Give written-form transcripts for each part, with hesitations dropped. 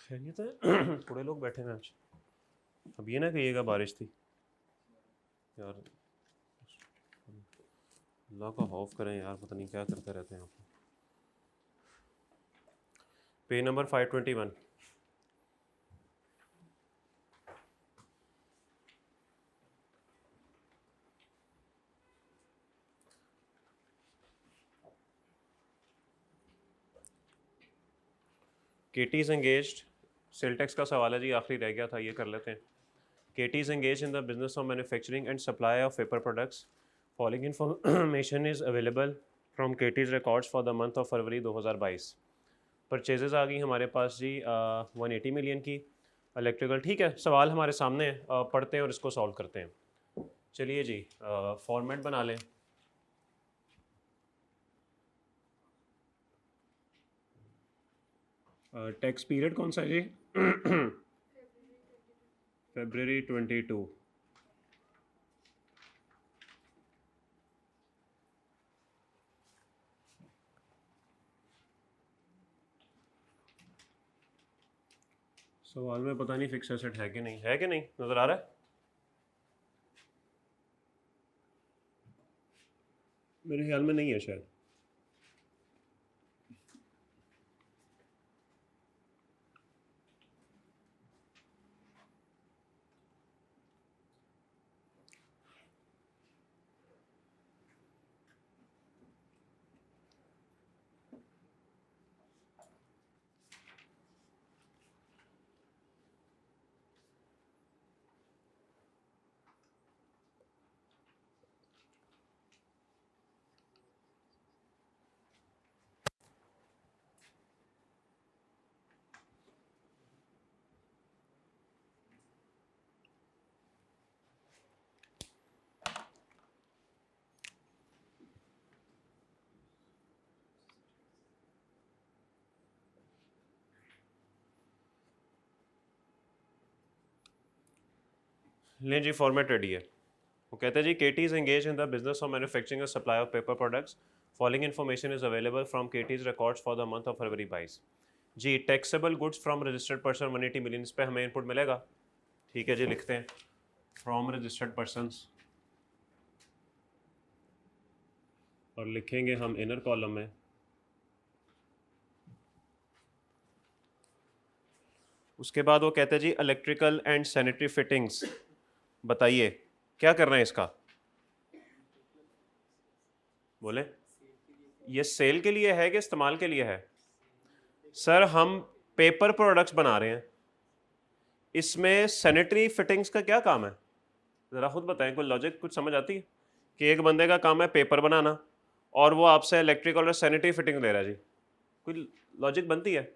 खैरियत है? थोड़े लोग बैठे हैं आज। अब ये ना कहिएगा बारिश थी यार, अल्लाह का खौफ करें यार, पता नहीं क्या करते रहते हैं आप। Page number 521। KT is engaged, sale tax का सवाल है जी, आखिरी रह गया था, ये कर लेते हैं। KT is engage in the business of manufacturing and supply of paper products. Following information is available from KT's records for the month of February 2022। Purchases आ गई हमारे पास जी 180 मिलियन की। इलेक्ट्रिकल, ठीक है, सवाल हमारे सामने है, पढ़ते हैं और इसको सॉल्व करते हैं। चलिए जी, फॉर्मेट बना लें। टैक्स पीरियड कौन सा है जी? February 22। सवाल में पता नहीं फिक्स एसेट है कि नहीं, है कि नहीं, नज़र आ रहा है? मेरे ख्याल में नहीं है शायद। लें जी, फॉर्मेट रेडी है। वो कहते हैं जी, KT is engage in the business of manufacturing and supply of paper products. Following information is available from KT's records for the month of February 22। जी, taxable goods from registered person 180 million, इस पे हमें input मिलेगा। ठीक है जी, लिखते हैं from registered persons, और लिखेंगे हम इनर कॉलम में उसके बाद वो कहते हैं जी, इलेक्ट्रिकल एंड सैनिटरी फिटिंग्स, बताइए क्या करना है इसका, बोले। ये सेल के लिए है कि इस्तेमाल के लिए है? सर हम पेपर प्रोडक्ट्स बना रहे हैं, इसमें सैनिटरी फिटिंग्स का क्या काम है? ज़रा खुद बताएं, कोई लॉजिक कुछ समझ आती है कि एक बंदे का काम है पेपर बनाना और वो आपसे इलेक्ट्रिकल और सैनिटरी फिटिंग ले रहा है जी? कोई लॉजिक बनती है?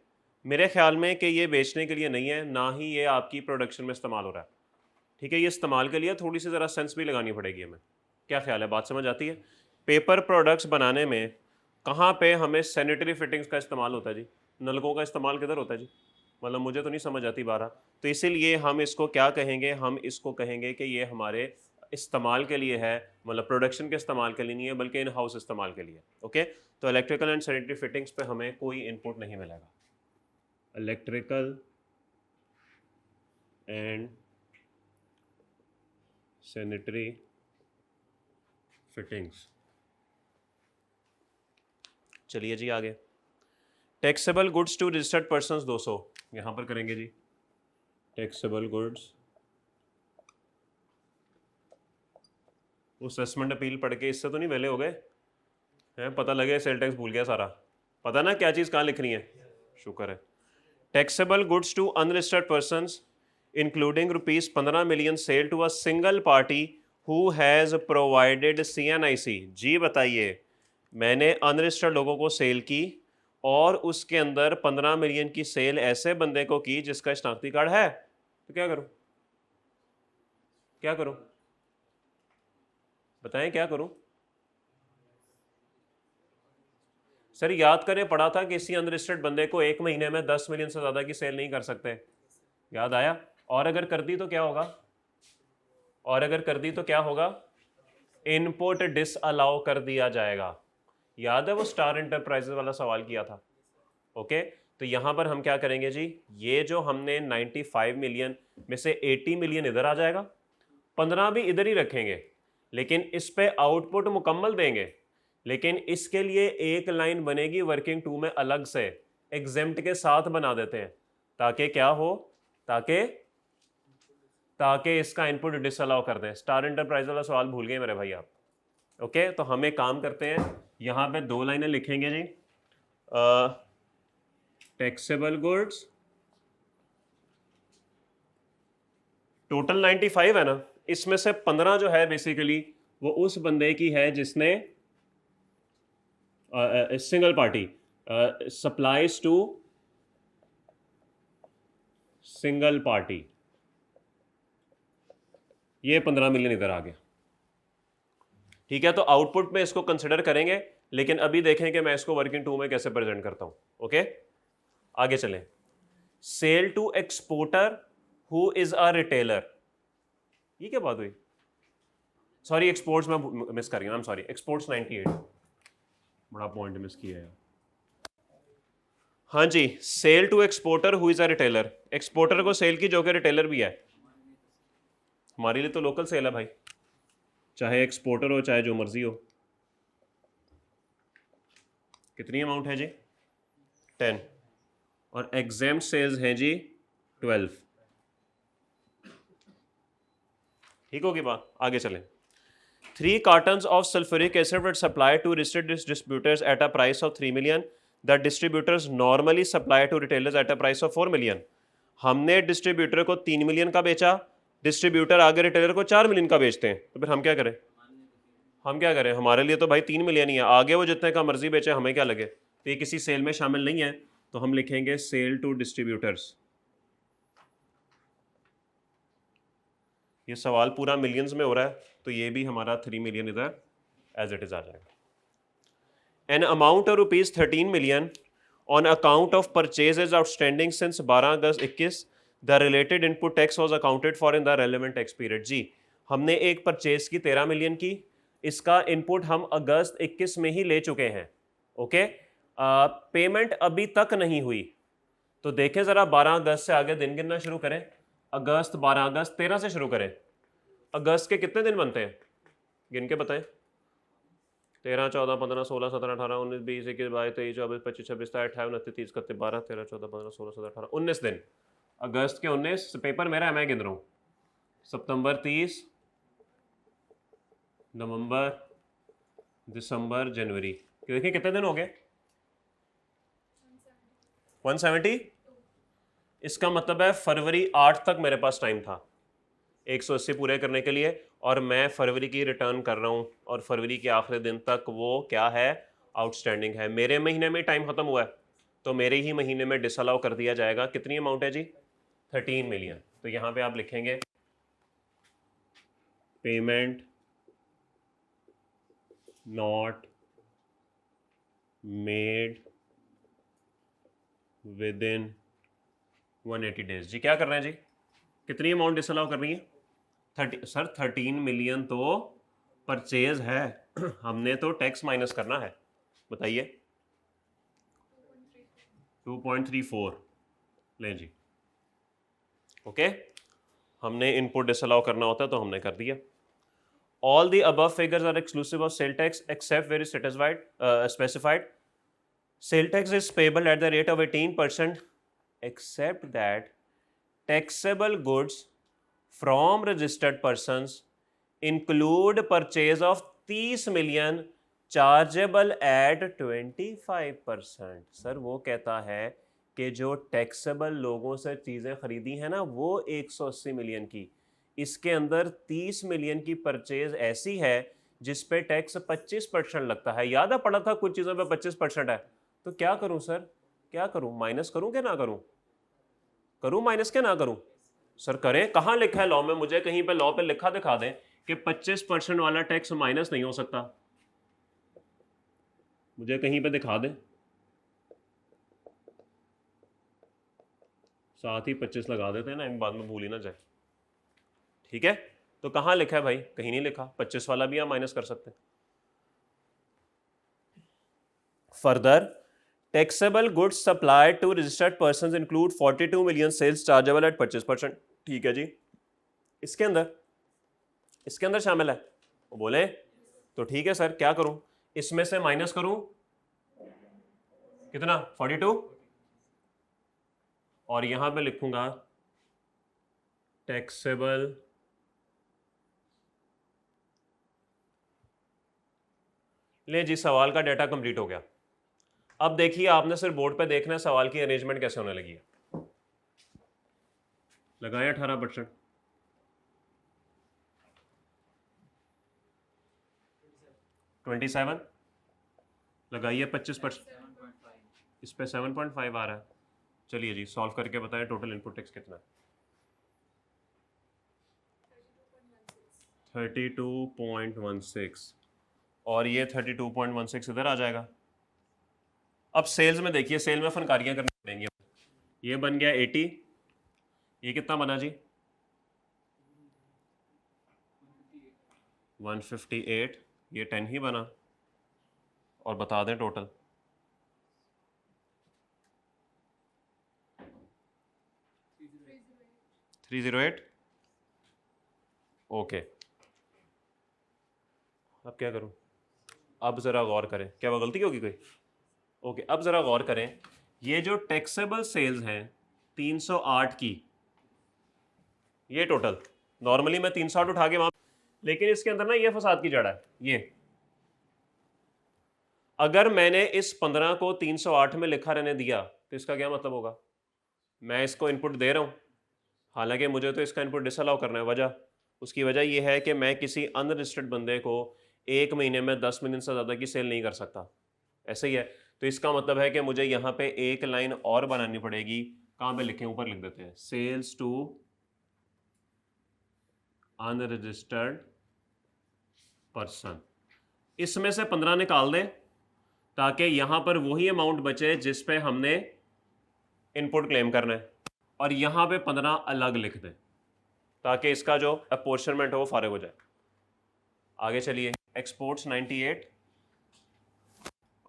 मेरे ख्याल में कि ये बेचने के लिए नहीं है, ना ही ये आपकी प्रोडक्शन में इस्तेमाल हो रहा है। ठीक है, ये इस्तेमाल के लिए थोड़ी सी ज़रा सेंस भी लगानी पड़ेगी हमें। क्या ख्याल है, बात समझ आती है? पेपर प्रोडक्ट्स बनाने में कहाँ पे हमें सैनिटरी फिटिंग्स का इस्तेमाल होता है जी? नलकों का इस्तेमाल किधर होता है जी? मतलब मुझे तो नहीं समझ आती बारह। तो इसीलिए हम इसको क्या कहेंगे, हम इसको कहेंगे कि ये हमारे इस्तेमाल के लिए है, मतलब प्रोडक्शन के इस्तेमाल के लिए नहीं है, बल्कि इन हाउस इस्तेमाल के लिए। ओके, तो इलेक्ट्रिकल एंड सैनिटरी फिटिंग्स पे हमें कोई इनपुट नहीं मिलेगा। Electrical and sanitary fittings. चलिए जी आगे। Taxable goods to registered persons 200, यहाँ पर करेंगे जी टैक्सेबल गुड्स। वो असेसमेंट अपील पढ़ के इससे तो नहीं वेले हो गए हैं? पता लगे सेल टैक्स भूल गया सारा, पता ना क्या चीज़ कहाँ लिखनी है। शुक्र है। Taxable goods to unregistered persons including ₹15 million sale to a single party who has provided CNIC। जी बताइए, मैंने अनरजिस्टर्ड लोगों को सेल की और उसके अंदर 15 मिलियन की सेल ऐसे बंदे को की जिसका शनाख्ती कार्ड है, तो क्या करूं? क्या करूं बताएं, क्या करूं? सर याद करें, पढ़ा था कि किसी अनरजिस्टर्ड बंदे को 1 महीने में 10 मिलियन से ज़्यादा की सेल नहीं कर सकते, याद आया? और अगर कर दी तो क्या होगा? और अगर कर दी तो क्या होगा? इनपुट डिसअलाउ कर दिया जाएगा। याद है वो स्टार एंटरप्राइजेस वाला सवाल किया था? ओके, तो यहां पर हम क्या करेंगे जी, ये जो हमने 95 मिलियन में से 80 मिलियन इधर आ जाएगा, 15 भी इधर ही रखेंगे, लेकिन इस पे आउटपुट मुकम्मल देंगे। लेकिन इसके लिए एक लाइन बनेगी वर्किंग टू में अलग से, एग्जेम्प्ट के साथ बना देते हैं, ताकि क्या हो, ताकि इसका इनपुट डिसअलाउ कर दें। स्टार एंटरप्राइज वाला सवाल भूल गए मेरे भाई आप। ओके, तो हम एक काम करते हैं, यहां पे 2 लाइनें लिखेंगे जी। टैक्सेबल गुड्स टोटल 95 है ना, इसमें से 15 जो है बेसिकली वो उस बंदे की है जिसने single party supplies to single party, ये 15 मिलियन इधर आ गया। ठीक है, तो आउटपुट में इसको कंसिडर करेंगे, लेकिन अभी देखें कि मैं इसको वर्किंग टू में कैसे प्रेजेंट करता हूं। ओके, आगे चलें। Sale to exporter who is a retailer, ये क्या बात हुई? सॉरी, एक्सपोर्ट्स में मिस कर गया, आई एम सॉरी, एक्सपोर्ट्स 98, बड़ा पॉइंट मिस किया है। हाँ जी, sale to exporter who is a retailer, exporter को सेल की जो कि रिटेलर भी है। हमारे लिए तो लोकल सेल है भाई, चाहे एक्सपोर्टर हो चाहे जो मर्जी हो। कितनी अमाउंट है जी? 10, और एग्जेम्प्ट सेल्स हैं जी 12। ठीक होगी बात, आगे चलें। 3 cartons of sulfuric acid were supplied to registered distributors at a price of 3 million. The distributors normally supply to retailers at a price of 4 million. हमने डिस्ट्रीब्यूटर को 3 मिलियन का बेचा, डिस्ट्रीब्यूटर आगे रिटेलर को 4 मिलियन का बेचते हैं, तो फिर हम क्या करें? हमारे लिए तो भाई 3 मिलियन ही है, आगे वो जितने का मर्जी बेचे, हमें क्या लगे? तो ये किसी सेल में शामिल नहीं है, तो हम लिखेंगे सेल टू डिस्ट्रीब्यूटर्स। ये सवाल पूरा मिलियंस में हो रहा है, तो ये भी हमारा 3 मिलियन इधर एज इट इज आ जाएगा। An amount of ₹13 million on account of purchases outstanding since 12 August 21, the related input tax was accounted for in the relevant tax period. जी, हमने एक परचेज की 13 मिलियन की, इसका इनपुट हम अगस्त 21 में ही ले चुके हैं। ओके, पेमेंट अभी तक नहीं हुई, तो देखें जरा 12 अगस्त से आगे दिन गिनना शुरू करें। अगस्त, 12 अगस्त, 13 से शुरू करें। अगस्त के कितने दिन बनते हैं, गिन के बताएं? 13, 14, 15, 16, 17, 18, 19, 20, 21, 22, 23, 24, 25, 26, 27, 28, 29, 30, 31, 12, 13, 14, 15, 16, 17, 18, 19 दिन। अगस्त के 19, पेपर मेरा है, मैं गिन रहा हूँ। सितंबर 30, नवंबर, दिसंबर, जनवरी, देखिए कितने दिन हो गए? 170। इसका मतलब है फरवरी 8 तक मेरे पास टाइम था 180 पूरे करने के लिए, और मैं फरवरी की रिटर्न कर रहा हूँ, और फरवरी के आखिरी दिन तक वो क्या है, आउटस्टैंडिंग है। मेरे महीने में टाइम खत्म हुआ है, तो मेरे ही महीने में डिसअलाउ कर दिया जाएगा। कितनी अमाउंट है जी? 13 मिलियन। तो यहाँ पे आप लिखेंगे payment not made within 180 days. जी क्या कर रहे हैं जी, कितनी अमाउंट डिसअलाउ कर रही है? 30। सर 13 मिलियन तो परचेज है, हमने तो टैक्स माइनस करना है, बताइए। 2.34 लें जी। ओके, हमने इनपुट डिसअलाउ करना होता है तो हमने कर दिया। All the above figures are exclusive of sale tax except where satisfied specified. Sale tax is payable at the rate of 18% except that taxable goods from registered persons include purchase of 30 million chargeable at 25%। Sir वो कहता है कि जो taxable लोगों से चीज़ें खरीदी हैं ना वो 180 मिलियन की, इसके अंदर 30 मिलियन की परचेज ऐसी है जिस पे टैक्स 25% लगता है। याद है पढ़ा था कुछ चीज़ों पे 25% है, तो क्या करूं सर, क्या करूं, माइनस करूं कि ना करूं? करूं माइनस के ना करूं? सर करें, कहां लिखा है लॉ में? मुझे कहीं पे लॉ पे लिखा दिखा दें कि 25% वाला टैक्स माइनस नहीं हो सकता, मुझे कहीं पे दिखा दें। साथ ही 25 लगा देते हैं ना, इन बाद में भूल ही ना जाए। ठीक है, तो कहाँ लिखा है भाई? कहीं नहीं लिखा। 25 वाला भी आप माइनस कर सकते हैं। Further, taxable goods supplied to registered persons include 42 million sales chargeable at 25%। ठीक है जी, इसके अंदर शामिल है। वो बोले तो ठीक है सर, क्या करूं? इसमें से माइनस करूं कितना? 42, और यहां पे लिखूंगा टैक्सेबल ले जी। सवाल का डाटा कंप्लीट हो गया। अब देखिए, आपने सिर्फ बोर्ड पे देखना है सवाल की अरेंजमेंट कैसे होने लगी है। लगाए 18%, 27 लगाइए, 25%, इस पे 7.5 आ रहा है। चलिए जी, सॉल्व करके बताएं टोटल इनपुट टैक्स कितना है। 32.16, और ये 32.16 इधर आ जाएगा। अब सेल्स में देखिए, सेल में फनकारियां करनी पड़ेंगी। ये बन गया 80, ये कितना बना जी? 158, ये 10 ही बना। और बता दें टोटल। 308। ओके, अब क्या करूं? अब ज़रा गौर करें, क्या वो गलती होगी कोई? ओके, अब ज़रा गौर करें, ये जो टैक्सेबल सेल्स हैं 308 की, ये टोटल, नॉर्मली मैं 308 उठा के वहां, लेकिन इसके अंदर ना ये फसाद की जड़ है। ये अगर मैंने इस 15 को 308 में लिखा रहने दिया तो इसका क्या मतलब होगा? मैं इसको इनपुट दे रहा हूं, हालांकि मुझे तो इसका इनपुट डिसअलाउ करना है। वजह, उसकी वजह यह है कि मैं किसी अनरजिस्टर्ड बंदे को एक महीने में 10 मिलियन से ज़्यादा की सेल नहीं कर सकता। ऐसे ही है। तो इसका मतलब है कि मुझे यहाँ पे एक लाइन और बनानी पड़ेगी। कहाँ पे लिखें? ऊपर लिख देते हैं, सेल्स टू अनरजिस्टर्ड पर्सन। इसमें से 15 निकाल दें ताकि यहां पर वही अमाउंट बचे जिस पे हमने इनपुट क्लेम करना है, और यहां पे 15 अलग लिख दें ताकि इसका जो अपोर्शनमेंट हो वो फारिग हो जाए। आगे चलिए, एक्सपोर्ट्स 98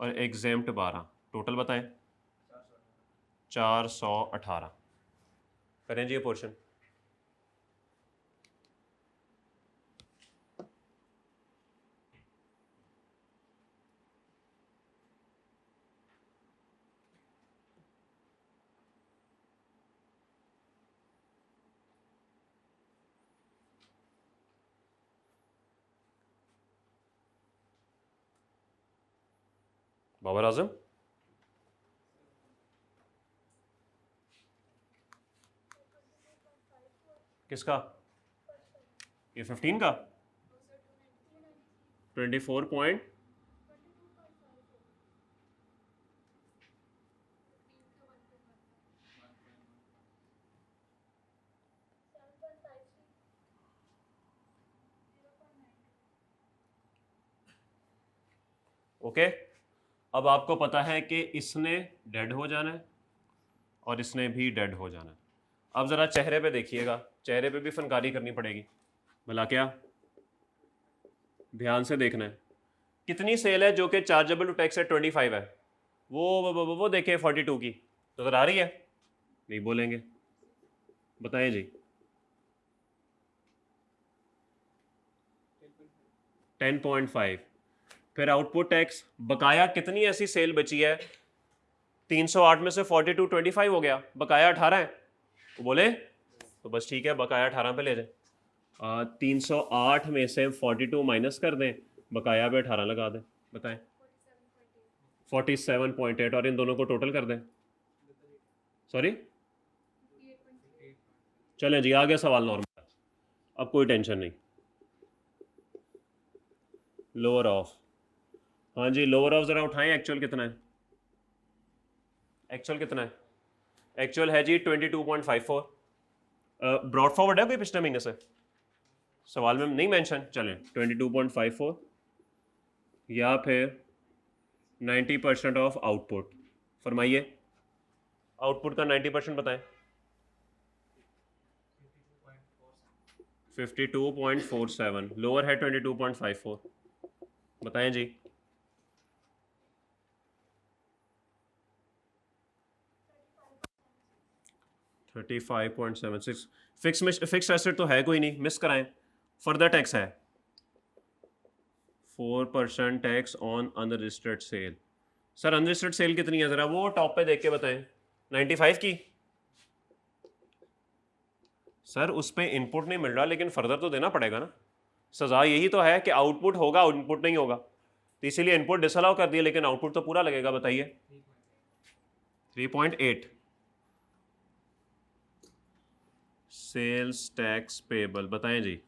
और एग्जेम्प्ट 12, टोटल बताएं 418। करें जी ये पोर्शन। बाबर आजम, किसका? ये 15 का 24 पॉइंट, ओके। अब आपको पता है कि इसने डेड हो जाना है और इसने भी डेड हो जाना है। अब ज़रा चेहरे पे देखिएगा, चेहरे पे भी फनकारी करनी पड़ेगी। भला क्या? ध्यान से देखना है। कितनी सेल है जो कि चार्जेबल टू टैक्स है? 25 है। वो देखें 42 की, नजर आ रही है? नहीं बोलेंगे, बताएं जी। 10.5। फिर आउटपुट टैक्स बकाया कितनी ऐसी सेल बची है? 308 में से 42 25 हो गया, बकाया 18 है। वो बोले तो बस ठीक है, बकाया 18 पे ले जाए। 308 में से 42 माइनस कर दें, बकाया पे 18 लगा दें। बताएं 47.8, और इन दोनों को टोटल कर दें। सॉरी, चलें जी, आ गया सवाल नॉर्मल, अब कोई टेंशन नहीं। लोअर ऑफ, हाँ जी, लोअर ऑफ ज़रा उठाएं। एक्चुअल कितना है? एक्चुअल कितना है? एक्चुअल है जी 22.54। ब्रॉड फॉरवर्ड है कोई पिछले महीने से? सवाल में नहीं मेंशन। चलें 22.54 या फिर 90% ऑफ आउटपुट। फरमाइए, आउटपुट का 90% बताएं। 52.47, लोअर है 22.54। बताएं जी। $35.76। फिक्स एसेट तो है कोई नहीं, मिस कराएं। फर्दर टैक्स है 4% tax on unregistered sale. Sir unregistered sale कितनी है, ज़रा वो टॉप पे देख के बताएं। 95 की। सर उस पर इनपुट नहीं मिल रहा, लेकिन फर्दर तो देना पड़ेगा ना। सजा यही तो है कि आउटपुट होगा, इनपुट नहीं होगा, तो इसीलिए इनपुट डिसअलाउ कर दिया, लेकिन आउटपुट तो पूरा लगेगा। बताइए। 3.8 सेल्स टैक्स पेबल, बताएं जी।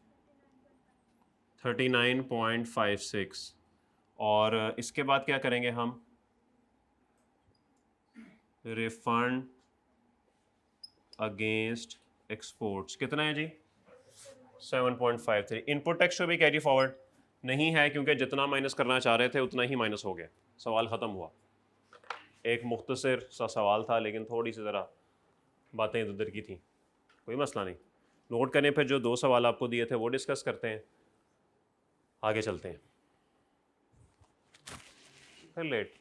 39.56। और इसके बाद क्या करेंगे हम? रिफंड अगेंस्ट एक्सपोर्ट्स कितना है जी? 7.53। इनपुट टैक्स भी कैरी फॉरवर्ड नहीं है, क्योंकि जितना माइनस करना चाह रहे थे उतना ही माइनस हो गया, सवाल ख़त्म हुआ। एक मुख्तसर सा सवाल था, लेकिन थोड़ी सी ज़रा बातें इधर उधर की थी, कोई मसला नहीं। नोट करें, फिर जो 2 सवाल आपको दिए थे वो डिस्कस करते हैं, आगे चलते हैं। फिर लेट।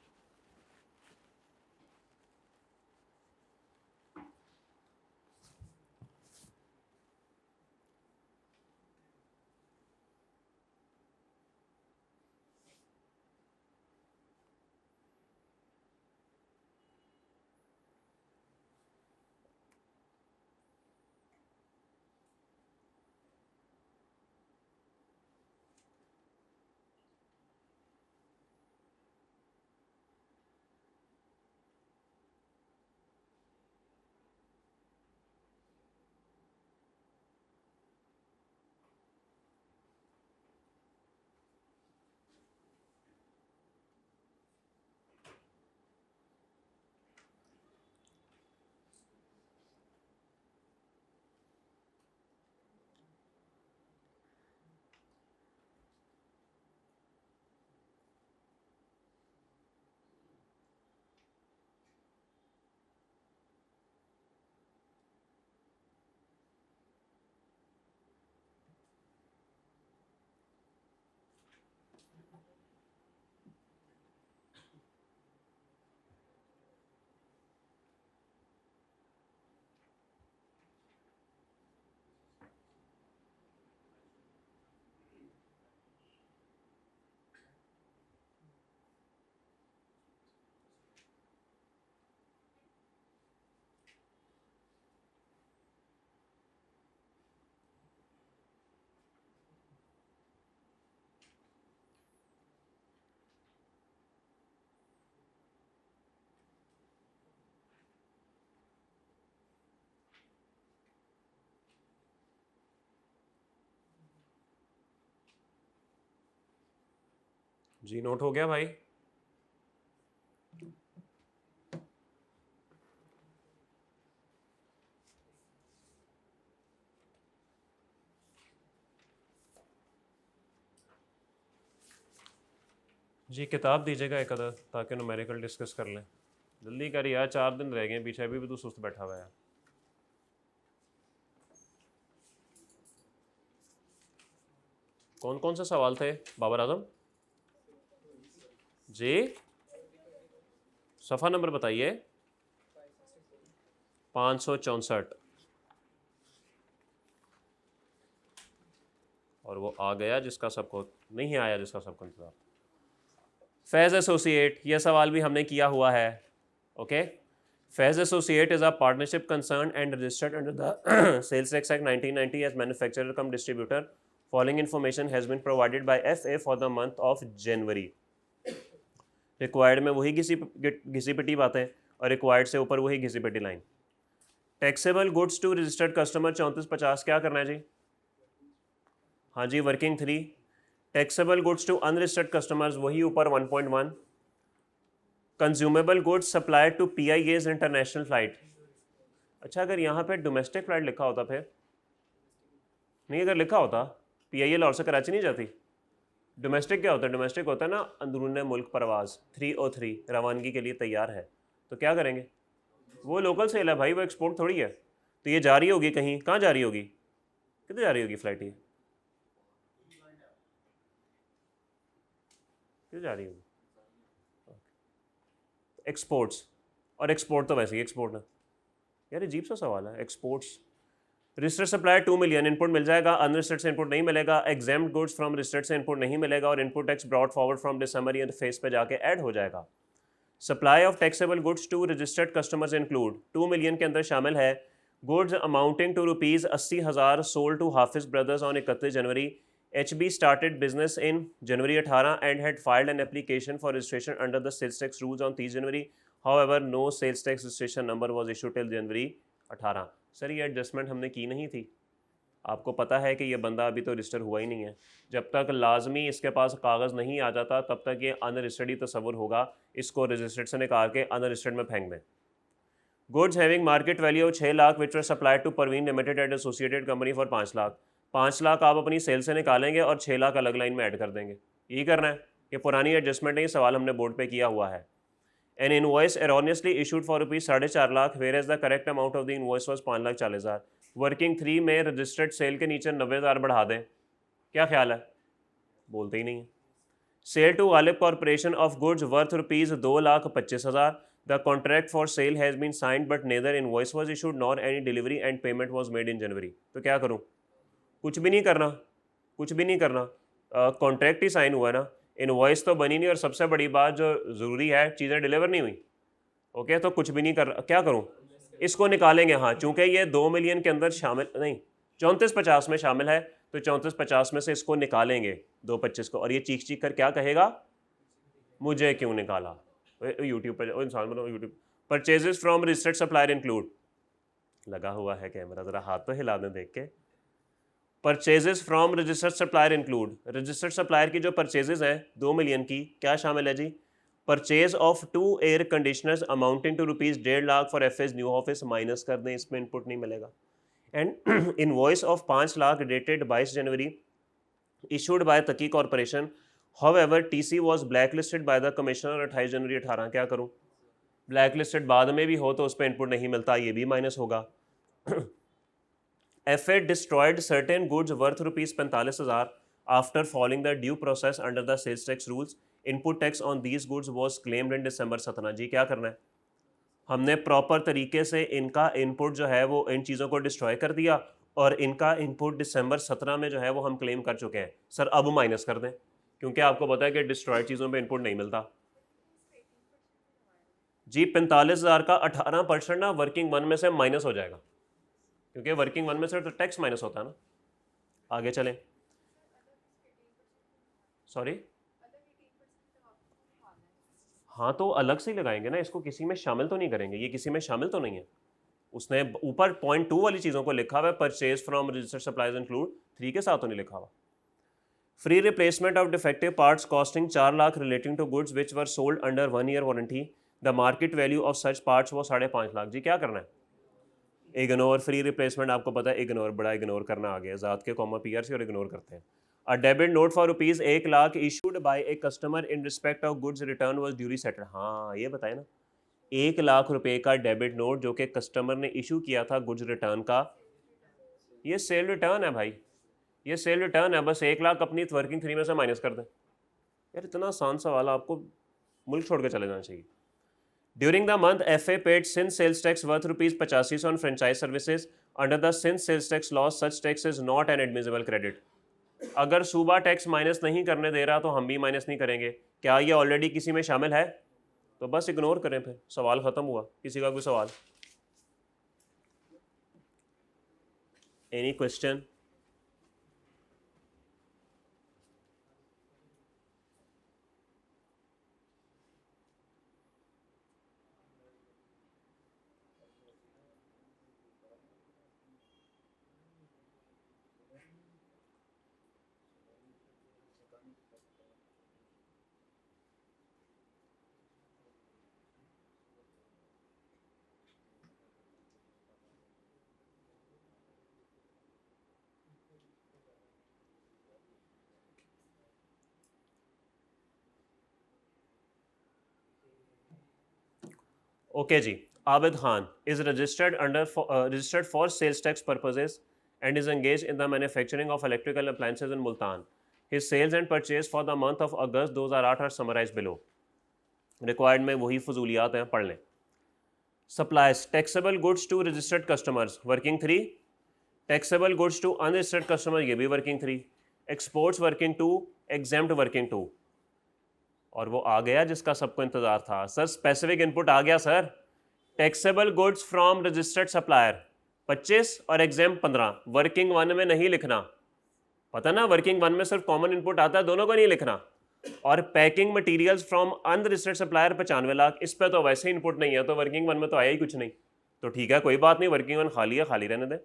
जी नोट हो गया भाई? जी किताब दीजिएगा एक अदर, ताकि न्यूमेरिकल डिस्कस कर लें। जल्दी कर यार, 4 दिन रह गए पीछे, अभी भी तो सुस्त बैठा हुआ है। कौन कौन से सवाल थे बाबर आजम जी? सफ़ा नंबर बताइए। 564। और वो आ गया जिसका सबको नहीं आया, जिसका सबको इंतजार। फैज़ एसोसिएट, ये सवाल भी हमने किया हुआ है। Okay, Faiz associate is a partnership concern and registered under the sales tax act 1990 as manufacturer cum distributor. Following information has been provided by FA for the month of January. Required में वही घिसी पिटी बातें, और रिक्वायर्ड से ऊपर वही घिसी पिटी line. Taxable goods to registered customer 3450 क्या करना है जी? हाँ जी, working 3। Taxable goods to unregistered customers वही ऊपर 1.1। Consumable goods supplied to PIAs international flight. अच्छा, अगर यहाँ पे डोमेस्टिक फ्लाइट लिखा होता फिर नहीं, अगर लिखा होता पीआईए लाहौर से कराची नहीं जाती। डोमेस्टिक क्या होता है? डोमेस्टिक होता है ना अंदरून मुल्क परवाज 303 रवानगी के लिए तैयार है, तो क्या करेंगे? वो लोकल सेल है भाई, वो एक्सपोर्ट थोड़ी है। तो ये जा रही होगी कहीं, कहाँ जा रही होगी? कितने जा रही होगी फ्लाइट ये, कितने जा रही होगी? एक्सपोर्ट्स, और एक्सपोर्ट तो वैसे ही एक्सपोर्ट है यार, अजीब सा सवाल है। Exports, restrict supply 2 million, input मिल जाएगा, अनरिस्ट्रिक्ट से इनपुट नहीं मिलेगा, एग्जाम्ड गुड्स फ्रॉम रिस्ट्रिक्ट से इनपुट नहीं मिलेगा, और input tax brought forward from December year phase पे जाके ऐड हो जाएगा। Supply of taxable goods to registered customers include, 2 million के अंदर शामिल है goods amounting to ₹80,000 sold to Hafiz brothers on 31 January. HB started business in January 18 and had filed an application for registration under the sales tax rules on 30 January. However, no sales tax registration number was issued till January 18। Sir ये adjustment हमने की नहीं थी, आपको पता है कि ये बंदा अभी तो रजिस्टर हुआ ही नहीं है। जब तक लाजमी इसके पास कागज़ नहीं आ जाता तब तक ये अनरजिस्टर्ड ही तस्वुर होगा, इसको रजिस्टर्ड से निकाल के अनरजिस्टर्ड में फेंक दें। Goods having market value of 6 lakh which were supplied to Parveen limited at associated company for 5 lakh. 5 lakh आप अपनी सेल से निकालेंगे और 6 लाख अलग लाइन में ऐड कर देंगे, यही करना है। ये पुरानी एडजस्टमेंट नहीं, सवाल हमने बोर्ड पे किया हुआ है। An invoice erroneously issued for ₹4.5 lakh whereas the correct amount of the invoice was 5,40,000। Working 3 में रजिस्टर्ड सेल के नीचे 90,000 बढ़ा दें, क्या ख्याल है? बोलते ही नहीं है। Sale to Ghalib corporation of goods worth ₹2,25,000। The contract for sale has been signed but neither invoice was issued nor any delivery and payment was made in January. तो क्या करूँ? कुछ भी नहीं करना, कुछ भी नहीं करना, कॉन्ट्रैक्ट ही साइन हुआ ना, इनवॉइस तो बनी नहीं, और सबसे बड़ी बात जो ज़रूरी है, चीज़ें डिलीवर नहीं हुई। ओके, तो कुछ भी नहीं कर, क्या करूं? इसको निकालेंगे। हाँ, चूंकि ये 2 मिलियन के अंदर शामिल नहीं, 3450 में शामिल है, तो 3450 में से इसको निकालेंगे 225 को, और ये चीख चीख कर क्या कहेगा? मुझे क्यों निकाला? यूट्यूब पर इंसान बनाओ YouTube. Purchases from registered supplier include, लगा हुआ है कैमरा, ज़रा हाथ तो हिला दें देख के। Purchases from registered supplier include, registered supplier की जो परचेजेस हैं 2 मिलियन की, क्या शामिल है जी? Purchase of 2 air conditioners amounting to ₹1.5 lakh for FS new office, minus कर दें, इसमें इनपुट नहीं मिलेगा। And invoice of 5 lakh dated 22 January issued by Taqi corporation. However TC was blacklisted by the commissioner 28 January 18। क्या करूं? ब्लैकलिस्टेड बाद में भी हो तो उस पर इनपुट नहीं मिलता, ये भी माइनस होगा। FA destroyed certain goods worth ₹45,000 after following the due process under the sales tax rules. Input tax on these goods was claimed in December 17। जी क्या करना है? हमने प्रॉपर तरीके से इनका इनपुट जो है वो इन चीज़ों को डिस्ट्रॉय कर दिया, और इनका इनपुट दिसंबर 17 में जो है वो हम क्लेम कर चुके हैं। सर अब माइनस कर दें, क्योंकि आपको पता है कि डिस्ट्रॉयड चीज़ों पे इनपुट नहीं मिलता। जी 45,000 का 18% ना वर्किंग 1 में से माइनस हो जाएगा, क्योंकि वर्किंग 1 में से तो टैक्स माइनस होता है ना। आगे चलें। सॉरी, हाँ तो अलग से ही लगाएंगे ना, इसको किसी में शामिल तो नहीं करेंगे, ये किसी में शामिल तो नहीं है। उसने ऊपर पॉइंट 2 वाली चीज़ों को लिखा हुआ है, purchase from registered suppliers include, 3 के साथ तो नहीं लिखा हुआ। Free replacement of defective parts costing 4 lakh relating to goods which were sold under 1 year warranty. The market value of such parts वो 5.5 लाख। जी क्या करना है? इग्नोर। फ्री रिप्लेसमेंट आपको पता है, इग्नोर, बड़ा इग्नोर करना आ गया, ज़ात के कॉमा पीआर से, और इग्नोर करते हैं। A debit note for ₹1 lakh issued by a customer in respect of goods return was duly settled। हाँ ये बताए ना, 1 लाख रुपए का डेबिट नोट जो कि कस्टमर ने इशू किया था गुड्स रिटर्न का, ये सेल रिटर्न है भाई, ये सेल रिटर्न है। बस 1 लाख अपनी वर्किंग 3 में से माइनस कर दें। यार इतना आसान सवाल, आपको मुल्क छोड़ के चले जाना चाहिए। During the month FA paid Sindh sales tax worth ₹85 on franchise services under the Sindh sales tax law, such tax is not an admissible credit. अगर सूबा टैक्स माइनस नहीं करने दे रहा तो हम भी माइनस नहीं करेंगे। क्या ये ऑलरेडी किसी में शामिल है? तो बस इग्नोर करें, फिर सवाल ख़त्म हुआ। किसी का कोई सवाल? Any question? ओके जी। Abid Khan is registered for sales tax purposes and is engaged in the manufacturing of electrical appliances in Multan. His sales and purchase for the month of August 2008 are summarized below. Required में वही फजूलियात हैं, पढ़ लें. Supplies taxable goods to registered customers, working 3. Taxable goods to unregistered customers, ये भी working 3. Exports working 2, exempt working 2. और वो आ गया जिसका सबको इंतजार था. सर स्पेसिफिक इनपुट आ गया sir. Taxable goods from registered supplier 25 और एग्जाम 15. वर्किंग 1 में नहीं लिखना, पता ना, वर्किंग 1 में सिर्फ कॉमन इनपुट आता है, दोनों को नहीं लिखना. और packing materials from unregistered supplier 95 lakh, इस पे तो वैसे ही इनपुट नहीं है, तो वर्किंग 1 में तो आया ही कुछ नहीं. तो ठीक है, कोई बात नहीं, वर्किंग 1 खाली है, खाली रहने दें.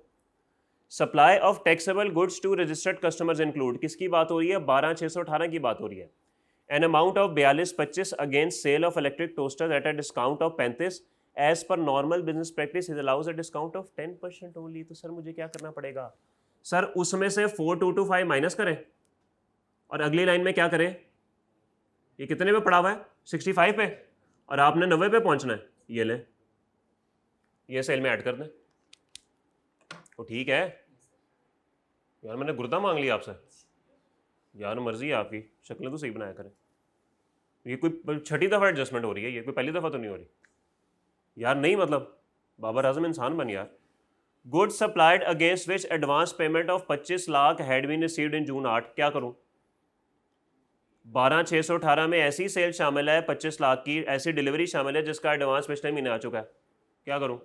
Supply of taxable goods to registered customers include, किसकी बात हो रही है? 12,618 की बात हो रही है. An amount of 42,25 against sale of electric toasters at a discount of 35 as per normal business practice it allows a discount of 10% only. तो सर मुझे क्या करना पड़ेगा? सर उसमें से 4225 माइनस करें और अगली लाइन में क्या करें? ये कितने पे पड़ा हुआ है? 65 पे, और आपने 90 पे पहुंचना है. ये ले, ये सेल में ऐड कर दें. तो ठीक है यार, मैंने गुर्दा मांग लिया आपसे यार, मर्जी है आपकी, शक्लें तो सही बनाया करें. ये कोई छठी दफ़ा एडजस्टमेंट हो रही है, ये कोई पहली दफ़ा तो नहीं हो रही यार. नहीं मतलब बाबर आजम इंसान बन यार. Goods supplied against which advance payment of 25 lakh had been received in June 8. क्या करूं? 12,618 में ऐसी सेल शामिल है 25 लाख की, ऐसी डिलीवरी शामिल है जिसका एडवांस पिछले महीने आ चुका है. क्या करूं?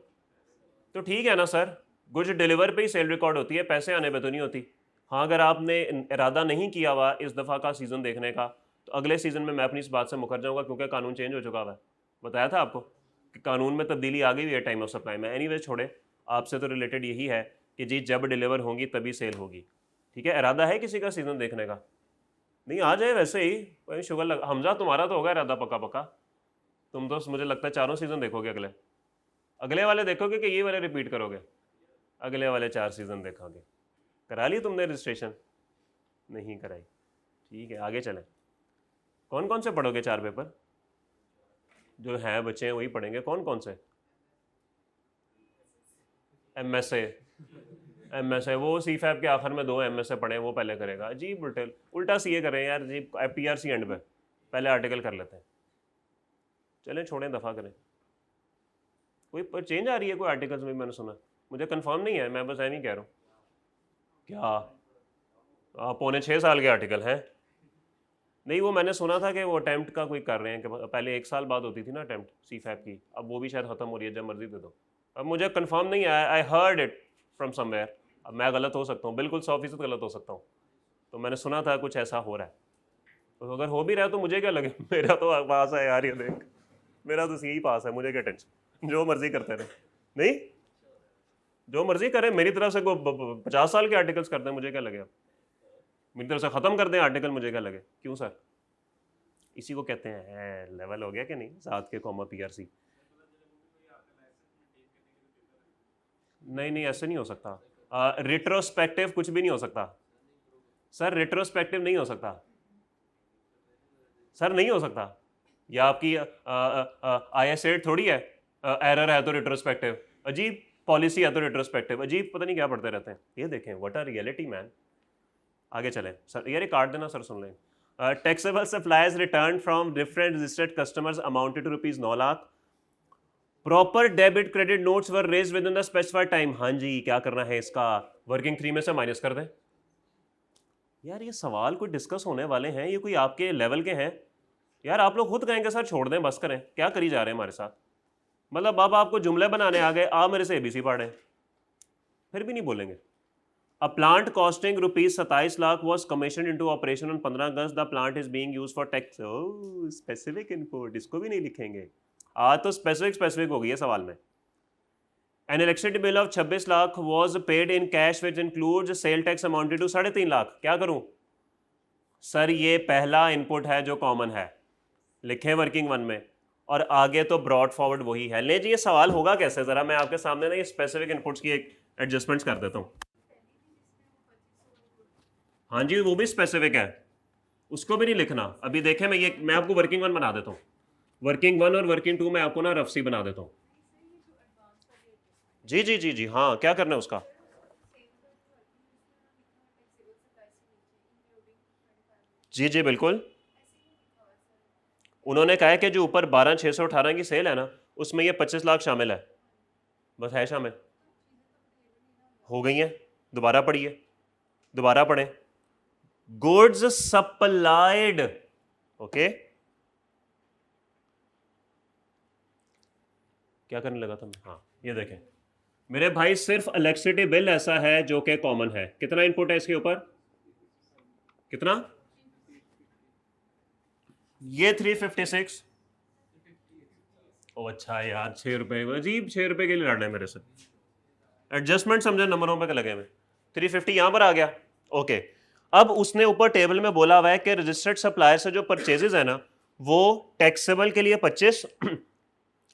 तो ठीक है ना सर, गुड्स डिलीवर पे ही सेल रिकॉर्ड होती है, पैसे आने पे तो नहीं होती. हाँ, अगर आपने इरादा नहीं किया हुआ इस दफ़ा का सीज़न देखने का, तो अगले सीज़न में मैं अपनी इस बात से मुकर जाऊँगा, क्योंकि कानून चेंज हो चुका हुआ है. बताया था आपको कि कानून में तब्दीली आ गई हुई है टाइम ऑफ सप्लाई में. एनीवे छोड़े, आपसे तो रिलेटेड यही है कि जी जब डिलीवर होंगी तभी सेल होगी. ठीक है, इरादा है किसी का सीज़न देखने का? नहीं, आ जाए वैसे ही, कोई शुगर लगा. हमजा तुम्हारा तो होगा इरादा पक्का पक्का, तुम तो मुझे लगता है 4 सीज़न देखोगे. अगले वाले देखोगे कि ये वाले रिपीट करोगे? अगले वाले 4 सीज़न देखोगे. करा ली तुमने रजिस्ट्रेशन? नहीं कराई. ठीक है, आगे चलें. कौन कौन से पढ़ोगे 4 पेपर? जो हैं बच्चे हैं वही पढ़ेंगे. कौन कौन से? एमएसए वो सीफैब के आखिर में 2 एमएसए पढ़े, वो पहले करेगा. जी उल्टा सीए करें यार जी, पीआरसी एंड पे पहले आर्टिकल कर लेते हैं. चलें छोड़ें, दफ़ा करें. कोई चेंज आ रही है कोई आर्टिकल्स में? मैंने सुना, मुझे कंफर्म नहीं है, मैं बस ऐ नहीं कह रहा हूँ. क्या 5.5 साल के आर्टिकल हैं? नहीं, वो मैंने सुना था कि वो अटैम्प्ट का कोई कर रहे हैं, कि पहले 1 साल बाद होती थी ना अटैम्प्ट सीफैब की, अब वो भी शायद ख़त्म हो रही है, जब मर्जी दे दो. अब मुझे कंफर्म नहीं है, I heard it from somewhere. अब मैं गलत हो सकता हूँ, बिल्कुल 100% गलत हो सकता हूँ. तो मैंने सुना था कुछ ऐसा हो रहा है. तो अगर हो भी रहा है तो मुझे क्या लगे, मेरा तो पास है यार, ये देख मेरा तो यही पास है, मुझे क्या टेंशन, जो मर्जी करते रहे. नहीं, जो मर्जी करें, मेरी तरफ से 50 साल के आर्टिकल्स कर दें, मुझे क्या लगे. मेरी तरफ से ख़त्म कर दें आर्टिकल, मुझे क्या लगे. क्यों सर? इसी को कहते हैं लेवल हो गया कि नहीं, साथ के कॉमा पीआरसी. नहीं, ऐसे नहीं हो सकता. रिट्रोस्पेक्टिव कुछ भी नहीं हो सकता सर. रिट्रोस्पेक्टिव नहीं हो सकता सर, नहीं हो सकता. या आपकी IS8 थोड़ी है, एरर है तो रिट्रोस्पेक्टिव. अजीब पॉलिसी है तो रिट्रोस्पेक्टिव. अजीब पता नहीं क्या पढ़ते रहते हैं. ये देखें, व्हाट आर रियलिटी मैन. आगे चलें सर, यार काट देना सर, सुन लें. Taxable supplies return from different registered customers amounted to ₹9 lakh. Proper debit credit notes were raised within the specified time. हाँ जी, क्या करना है इसका? वर्किंग 3 में से माइनस कर दें. यार ये सवाल कोई डिस्कस होने वाले हैं, ये कोई आपके लेवल के हैं? यार आप लोग खुद कहेंगे सर छोड़ दें, बस करें, क्या करी जा रहे हैं हमारे साथ. मतलब अब आपको जुमले बनाने आ गए, आप मेरे से ABC पढ़ रहे हैं, फिर भी नहीं बोलेंगे. A plant costing ₹27 lakh was commission into operation on 15 August. The plant is being used for tax. Specific input, इसको भी नहीं लिखेंगे. आज तो स्पेसिफिक हो गई है सवाल में. An electricity bill of 26 lakh was paid in cash which includes sale tax amounted to 3.5 lakh. क्या करूं सर? ये पहला इनपुट है जो कॉमन है, लिखें वर्किंग 1 में, और आगे तो ब्रॉड फॉरवर्ड वही है. ले जी, ये सवाल होगा कैसे? ज़रा मैं आपके सामने ना ये स्पेसिफिक इनपुट्स की एक एडजस्टमेंट्स कर देता हूँ. हाँ जी, वो भी स्पेसिफिक है, उसको भी नहीं लिखना. अभी देखें, मैं आपको वर्किंग 1 बना देता हूँ. वर्किंग 1 और वर्किंग 2 में आपको ना रफसी बना देता हूँ. जी, हाँ, क्या करना है उसका? जी जी बिल्कुल। उन्होंने कहा है कि जो ऊपर 12,618 की सेल है ना, उसमें ये 25 लाख शामिल है, बस है शामिल। हो गई हैं, दोबारा पढ़िए, दोबारा पढ़ें। Goods supplied, okay. क्या करने लगा था मैं? हाँ, ये देखें मेरे भाई, सिर्फ इलेक्ट्रिसिटी बिल ऐसा है जो कि कॉमन है। कितना इनपुट है इसके ऊपर? कितना? ये 356। ओ अच्छा यार, 6 रुपए अजीब, 6 रुपए के लिए लड़ रहे हैं मेरे से। एडजस्टमेंट समझे, नंबरों पे लगे हुए। 350 यहां पर आ गया, ओके। अब उसने ऊपर टेबल में बोला हुआ है कि रजिस्टर्ड सप्लायर से जो परचेजेस है ना, वो टैक्सेबल के लिए 25,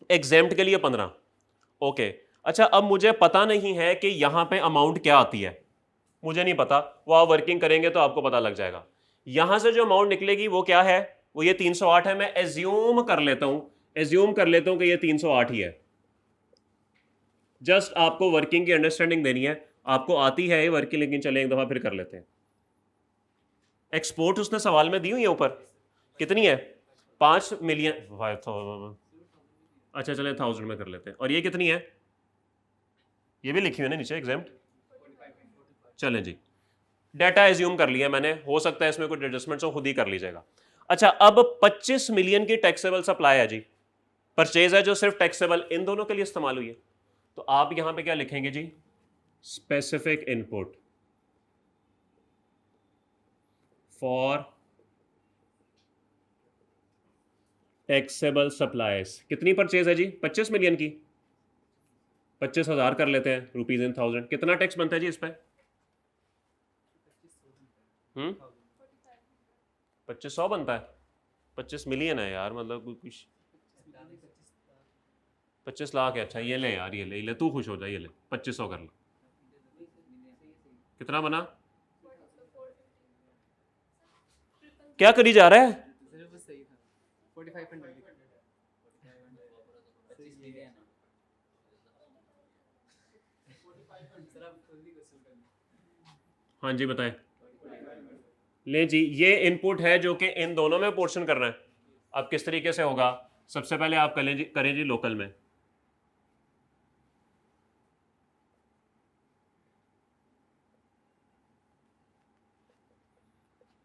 एग्जेम्प्ट के लिए 15, ओके। अच्छा, अब मुझे पता नहीं है कि यहां पे अमाउंट क्या आती है, मुझे नहीं पता, वो आप वर्किंग करेंगे तो आपको पता लग जाएगा। यहां से जो अमाउंट निकलेगी वो क्या है? वो ये 308 है। मैं एज्यूम कर लेता हूं, कि ये 308 ही है। जस्ट आपको वर्किंग की अंडरस्टैंडिंग देनी है। आपको आती है ये वर्किंग, लेकिन चले एक दफा फिर कर लेते हैं। एक्सपोर्ट उसने सवाल में दी हुई है ऊपर, कितनी है? 5 मिलियन। अच्छा चले 1000 में कर लेते हैं। और ये कितनी है? ये भी लिखी हुई है ना नीचे, एग्जाम्प्ट। चलें जी, डाटा एज्यूम कर लिया मैंने, हो सकता है इसमें कुछ एडजस्टमेंट्स हो, खुद ही कर लीजिएगा। अच्छा, अब 25 मिलियन की टैक्सेबल सप्लाई है जी, परचेज है जो सिर्फ टैक्सेबल इन दोनों के लिए इस्तेमाल हुई है। तो आप यहां पे क्या लिखेंगे जी? Specific input for taxable supplies. कितनी परचेज है जी? 25 मिलियन की। 25,000 कर लेते हैं, रुपीज इन थाउजेंड। कितना टैक्स बनता है जी इस पर? 2500 बनता है। 25 मिलियन है यार, मतलब कुछ 25 लाख है। अच्छा ये ले यार, ये ले तू खुश हो जा, ये ले 2500 कर ले। कितना बना? क्या करी जा रहा है? हाँ जी बताएं। ले जी, ये इनपुट है जो कि इन दोनों में पोर्शन करना है। अब किस तरीके से होगा? सबसे पहले आप करें जी लोकल में।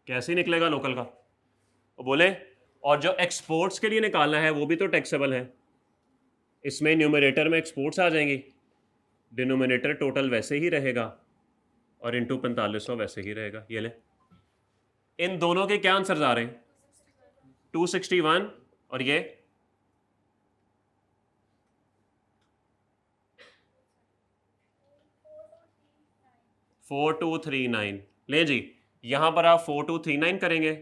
कैसे निकलेगा लोकल का? वो बोले। और जो एक्सपोर्ट्स के लिए निकालना है वो भी तो टैक्सेबल है। इसमें न्यूमरेटर में एक्सपोर्ट्स आ जाएंगी, डिनोमिनेटर टोटल वैसे ही रहेगा, और इंटू 4500 वैसे ही रहेगा। ये ले, इन दोनों के क्या आंसर आ रहे हैं? 261 और ये 4239। ले जी, यहां पर आप 4239 करेंगे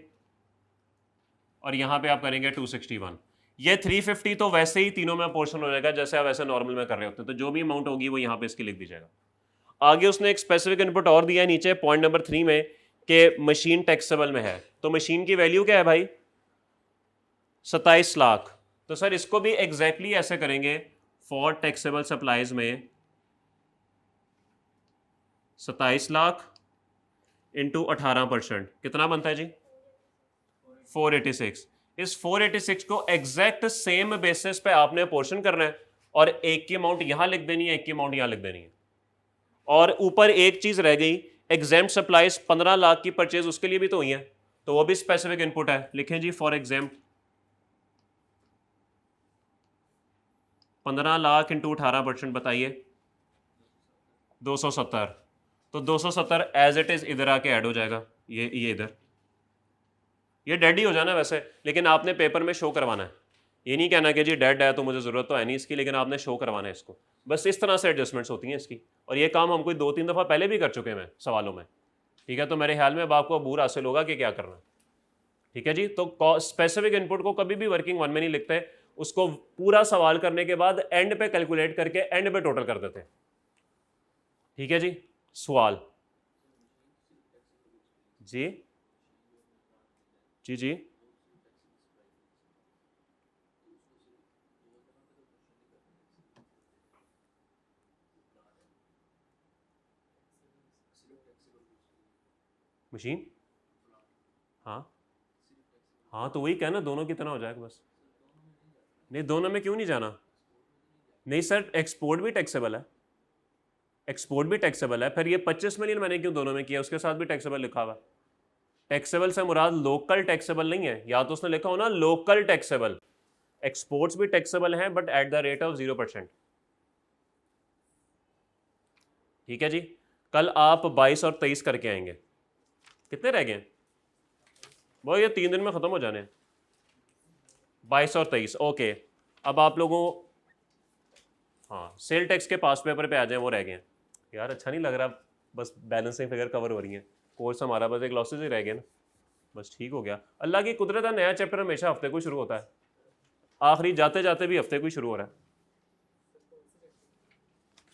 और यहां पे आप करेंगे 261। ये 350 तो वैसे ही तीनों में पोर्शन हो जाएगा, जैसे आप वैसे नॉर्मल में कर रहे होते हैं। तो जो भी अमाउंट होगी वो यहां पे इसकी लिख दीजिएगा। आगे उसने एक स्पेसिफिक इनपुट और दिया है नीचे पॉइंट नंबर 3 में, कि मशीन टैक्सेबल में है। तो मशीन की वैल्यू क्या है भाई? 27 लाख। तो सर इसको भी एग्जैक्टली ऐसे करेंगे, फॉर टैक्सेबल सप्लाईज में 27 लाख इंटू 18%, कितना बनता है जी? 486। इस 486 को एग्जैक्ट सेम बेसिस पे आपने पोर्शन करना है, और एक की अमाउंट यहां लिख देनी है, एक की अमाउंट यहां लिख देनी है। और ऊपर एक चीज रह गई, एग्जाम्प्ट सप्लाईज 15 लाख की परचेज उसके लिए भी तो हुई है, तो वो भी स्पेसिफिक इनपुट है। लिखें जी फॉर एग्जाम्प्ट 15 लाख इंटू 18%, बताइए 270। तो 270 एज इट इज इधर आके ऐड हो जाएगा, ये इधर, ये डेड ही हो जाना वैसे, लेकिन आपने पेपर में शो करवाना है। ये नहीं कहना कि जी डेड है तो मुझे ज़रूरत तो है नहीं इसकी, लेकिन आपने शो करवाना है इसको। बस इस तरह से एडजस्टमेंट्स होती हैं इसकी, और ये काम हम कोई 2-3 दफ़ा पहले भी कर चुके हैं सवालों में। ठीक है, तो मेरे ख्याल में अब आपको अबूर हासिल होगा कि क्या करना है। ठीक है जी, तो स्पेसिफिक इनपुट को कभी भी वर्किंग वन में नहीं लिखते, उसको पूरा सवाल करने के बाद एंड पे कैलकुलेट करके एंड पे टोटल कर देते हैं। ठीक है जी, सवाल जी जी जी। मशीन, हाँ हाँ तो वही कहना, दोनों कितना हो जाएगा बस। नहीं दोनों में क्यों नहीं जाना? नहीं सर, एक्सपोर्ट भी टैक्सेबल है, एक्सपोर्ट भी टैक्सेबल है। फिर ये 25 मिलियन मैंने क्यों दोनों में किया, उसके साथ भी टैक्सेबल लिखा हुआ। टैक्सेबल से मुराद लोकल टैक्सेबल नहीं है, या तो उसने लिखा हो ना लोकल टैक्सेबल। एक्सपोर्ट्स भी टैक्सेबल हैं but at the rate of 0%। ठीक है जी। कल आप 22 और 23 करके आएंगे। कितने रह गए? वो ये 3 दिन में ख़त्म हो जाने। 22 और 23 ओके। अब आप लोगों, हाँ सेल टैक्स के पास पेपर पे आ जाए, वो रह गए हैं। यार अच्छा नहीं लग रहा, बस बैलेंसिंग फिगर कवर हो रही है। कोर्स हमारा बस एक लॉसेज ही रह गए ना, बस ठीक हो गया। अल्लाह की कुदरत है, नया चैप्टर हमेशा हफ्ते को शुरू होता है, आखिरी जाते जाते भी हफ्ते को ही शुरू हो रहा है।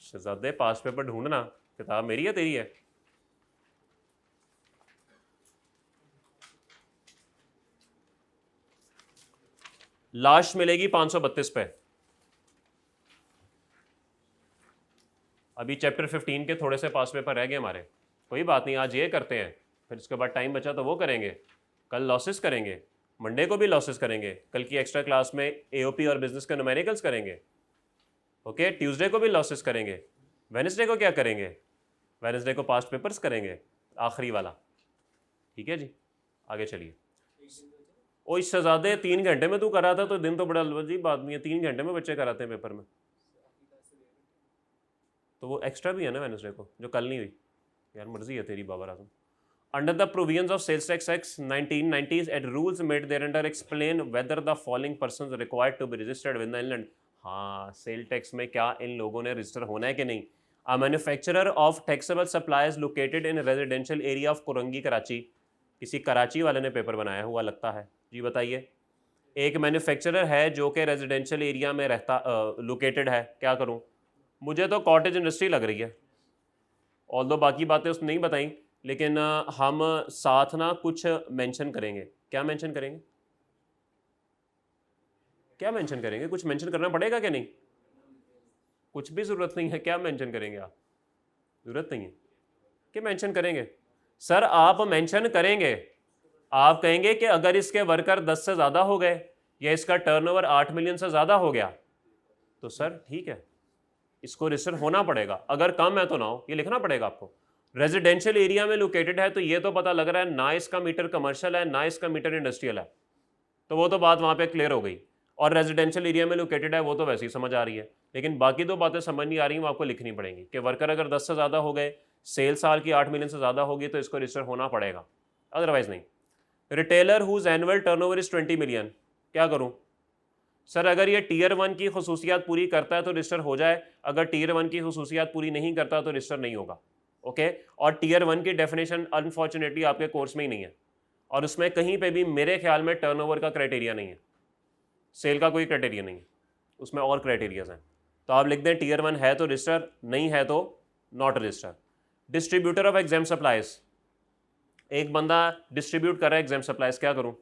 शहजादे पास पेपर ढूंढना, किताब मेरी है तेरी है? लास्ट मिलेगी 532 पे। अभी चैप्टर 15 के थोड़े से पास पेपर रह गए हमारे। कोई बात नहीं, आज ये करते हैं, फिर उसके बाद टाइम बचा तो वो करेंगे। कल लॉसेस करेंगे, मंडे को भी लॉसेस करेंगे, कल की एक्स्ट्रा क्लास में एओपी और बिजनेस के न्यूमेरिकल्स करेंगे। ओके, ट्यूसडे को भी लॉसेस करेंगे। वेडनेसडे को क्या करेंगे? वेडनेसडे को पास्ट पेपर्स करेंगे, आखिरी वाला। ठीक है जी, आगे चलिए। ओ इससे ज़्यादा 3 घंटे में तू करा था तो दिन तो बड़ा अजीब बात नहीं है, 3 घंटे में बच्चे कराते हैं पेपर में। तो वो एक्स्ट्रा भी है ना वेडनेसडे को, जो कल नहीं हुई। यार मर्जी है तेरी Babar Azam. Under the provisions of Sales Tax Act 1990s, and rules made thereunder explain whether the following persons are required to be registered within the inland। हाँ, सेल टैक्स में क्या इन लोगों ने रजिस्टर होना है कि नहीं? A manufacturer of taxable supplies located in residential area of Korangi Karachi. किसी कराची वाले ने पेपर बनाया हुआ लगता है जी, बताइए। एक मैन्युफैक्चरर है जो कि रेजिडेंशियल एरिया में रहता लोकेटेड है, क्या करूं? मुझे तो कॉटेज इंडस्ट्री लग रही है, ऑल्दो बाकी बातें उसने नहीं बताई, लेकिन हम साथ ना कुछ मेंशन करेंगे। क्या मेंशन करेंगे? क्या मेंशन करेंगे? कुछ मेंशन करना पड़ेगा क्या? नहीं, कुछ भी ज़रूरत नहीं है। क्या मेंशन करेंगे आप? ज़रूरत नहीं है कि मेंशन करेंगे। सर आप मेंशन करेंगे, आप कहेंगे कि अगर इसके वर्कर 10 से ज़्यादा हो गए या इसका टर्नओवर 8 मिलियन से ज़्यादा हो गया तो सर ठीक है, इसको रजिस्टर होना पड़ेगा। अगर कम है तो ना हो, ये लिखना पड़ेगा आपको। रेजिडेंशियल एरिया में लोकेटेड है तो ये तो पता लग रहा है ना इसका मीटर कमर्शियल है ना इसका मीटर इंडस्ट्रियल है, तो वो तो बात वहाँ पे क्लियर हो गई। और रेजिडेंशियल एरिया में लोकेटेड है वो तो वैसे ही समझ आ रही है, लेकिन बाकी दो बातें समझ नहीं आ रही, वो आपको लिखनी पड़ेंगी कि वर्कर अगर 10 से ज़्यादा हो गए, सेल साल की 8 मिलियन से ज़्यादा होगी तो इसको रजिस्टर होना पड़ेगा, अदरवाइज नहीं। Retailer whose annual turnover is 20 million, क्या करूँ? सर अगर ये टीयर 1 की खसूसियात पूरी करता है तो रजिस्टर हो जाए, अगर टीयर 1 की खसूसियात पूरी नहीं करता तो रजिस्टर नहीं होगा। ओके, और टीयर 1 की डेफिनेशन अनफॉर्चुनेटली आपके कोर्स में ही नहीं है, और उसमें कहीं पे भी मेरे ख्याल में टर्नओवर का क्राइटेरिया नहीं है, सेल का कोई क्राइटेरिया नहीं है, उसमें और क्राइटेरियाज हैं। तो आप लिख दें टीयर 1 है तो रजिस्टर, नहीं है तो not register. Distributor of exam supplies, एक बंदा डिस्ट्रीब्यूट कर रहा है एग्जाम सप्लाईज, क्या करूं?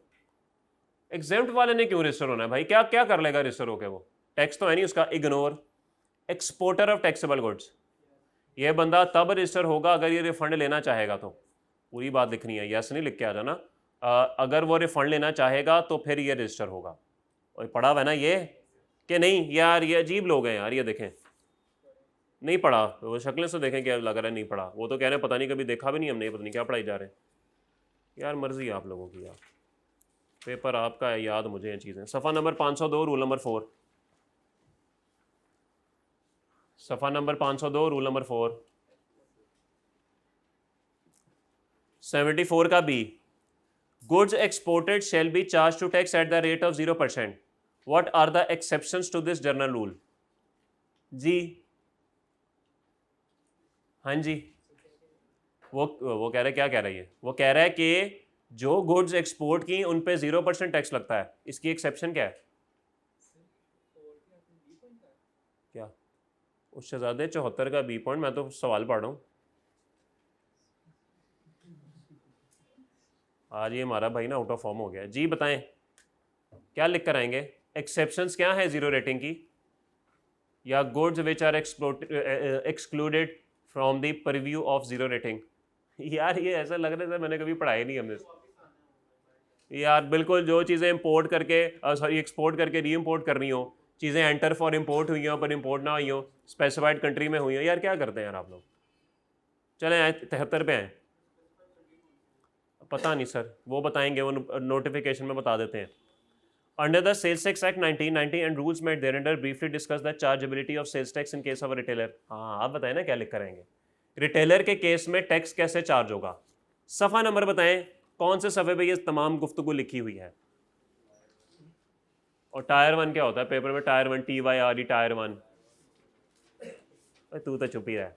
एग्जाम्प्ट वाले ने क्यों रजिस्टर होना है भाई? क्या क्या कर लेगा रजिस्टर होके? वो टैक्स तो है नहीं उसका, ignore. Exporter of taxable goods, ये बंदा तब रजिस्टर होगा अगर ये रिफंड लेना चाहेगा, तो पूरी बात लिखनी है, यस नहीं लिख के आ जाना। अगर वो रिफंड लेना चाहेगा तो फिर ये रजिस्टर होगा। और पढ़ा हुआ है ना ये कि नहीं? यार ये अजीब लोग हैं यार, ये देखें नहीं पढ़ा, वो शक्लें से देखें क्या लग रहा है नहीं पढ़ा। वो तो कह रहे हैं पता नहीं कभी देखा भी नहीं हमने, पता नहीं क्या पढ़ाई जा रहे हैं। यार मर्जी है आप लोगों की, यार पेपर आपका है, याद मुझे ये चीज़ें। सफ़ा नंबर 502 रूल नंबर 4, सफ़ा नंबर 502 रूल नंबर 4, 74 का B, goods exported shall be charge to tax at the rate of 0%। What are the exceptions to this general rule? जी हाँ जी, वो कह रहा है, क्या कह रहा है ये? वो कह रहा है कि जो गुड्स एक्सपोर्ट की उन पे 0% टैक्स लगता है, इसकी एक्सेप्शन क्या है? क्या उस शहजादे 74 का बी पॉइंट? मैं तो सवाल पढ़ रहा हूँ आज, ये हमारा भाई ना आउट ऑफ फॉर्म हो गया। जी बताएं क्या लिख कर आएंगे? एक्सेप्शंस क्या है जीरो रेटिंग की? या goods which are excluded from the purview of zero rating. यार ये ऐसा लग रहा है मैंने कभी पढ़ाया नहीं हमने। यार बिल्कुल, जो चीज़ें इंपोर्ट करके सॉरी एक्सपोर्ट करके री इम्पोर्ट करनी हो, चीज़ें एंटर फॉर इंपोर्ट हुई हो पर इंपोर्ट ना हुई हो, स्पेसिफाइड कंट्री में हुई हो, यार क्या करते हैं यार आप लोग। चले आए 73 पे आए, पता नहीं सर, वो बताएंगे, वो नोटिफिकेशन में बता देते हैं। Under the sales tax act 1990 and rules made thereunder briefly discuss the chargeability of sales tax in case of retailer. हाँ आप बताएं ना क्या लिख कर आएंगे, रिटेलर के केस में टैक्स कैसे चार्ज होगा। सफ़ा नंबर बताएं, कौन से सफ़े पे ये तमाम गुफ्तगू लिखी हुई है। और टायर 1 क्या होता है पेपर में, टायर 1 TYRE टायर 1। तू तो चुप ही रहा,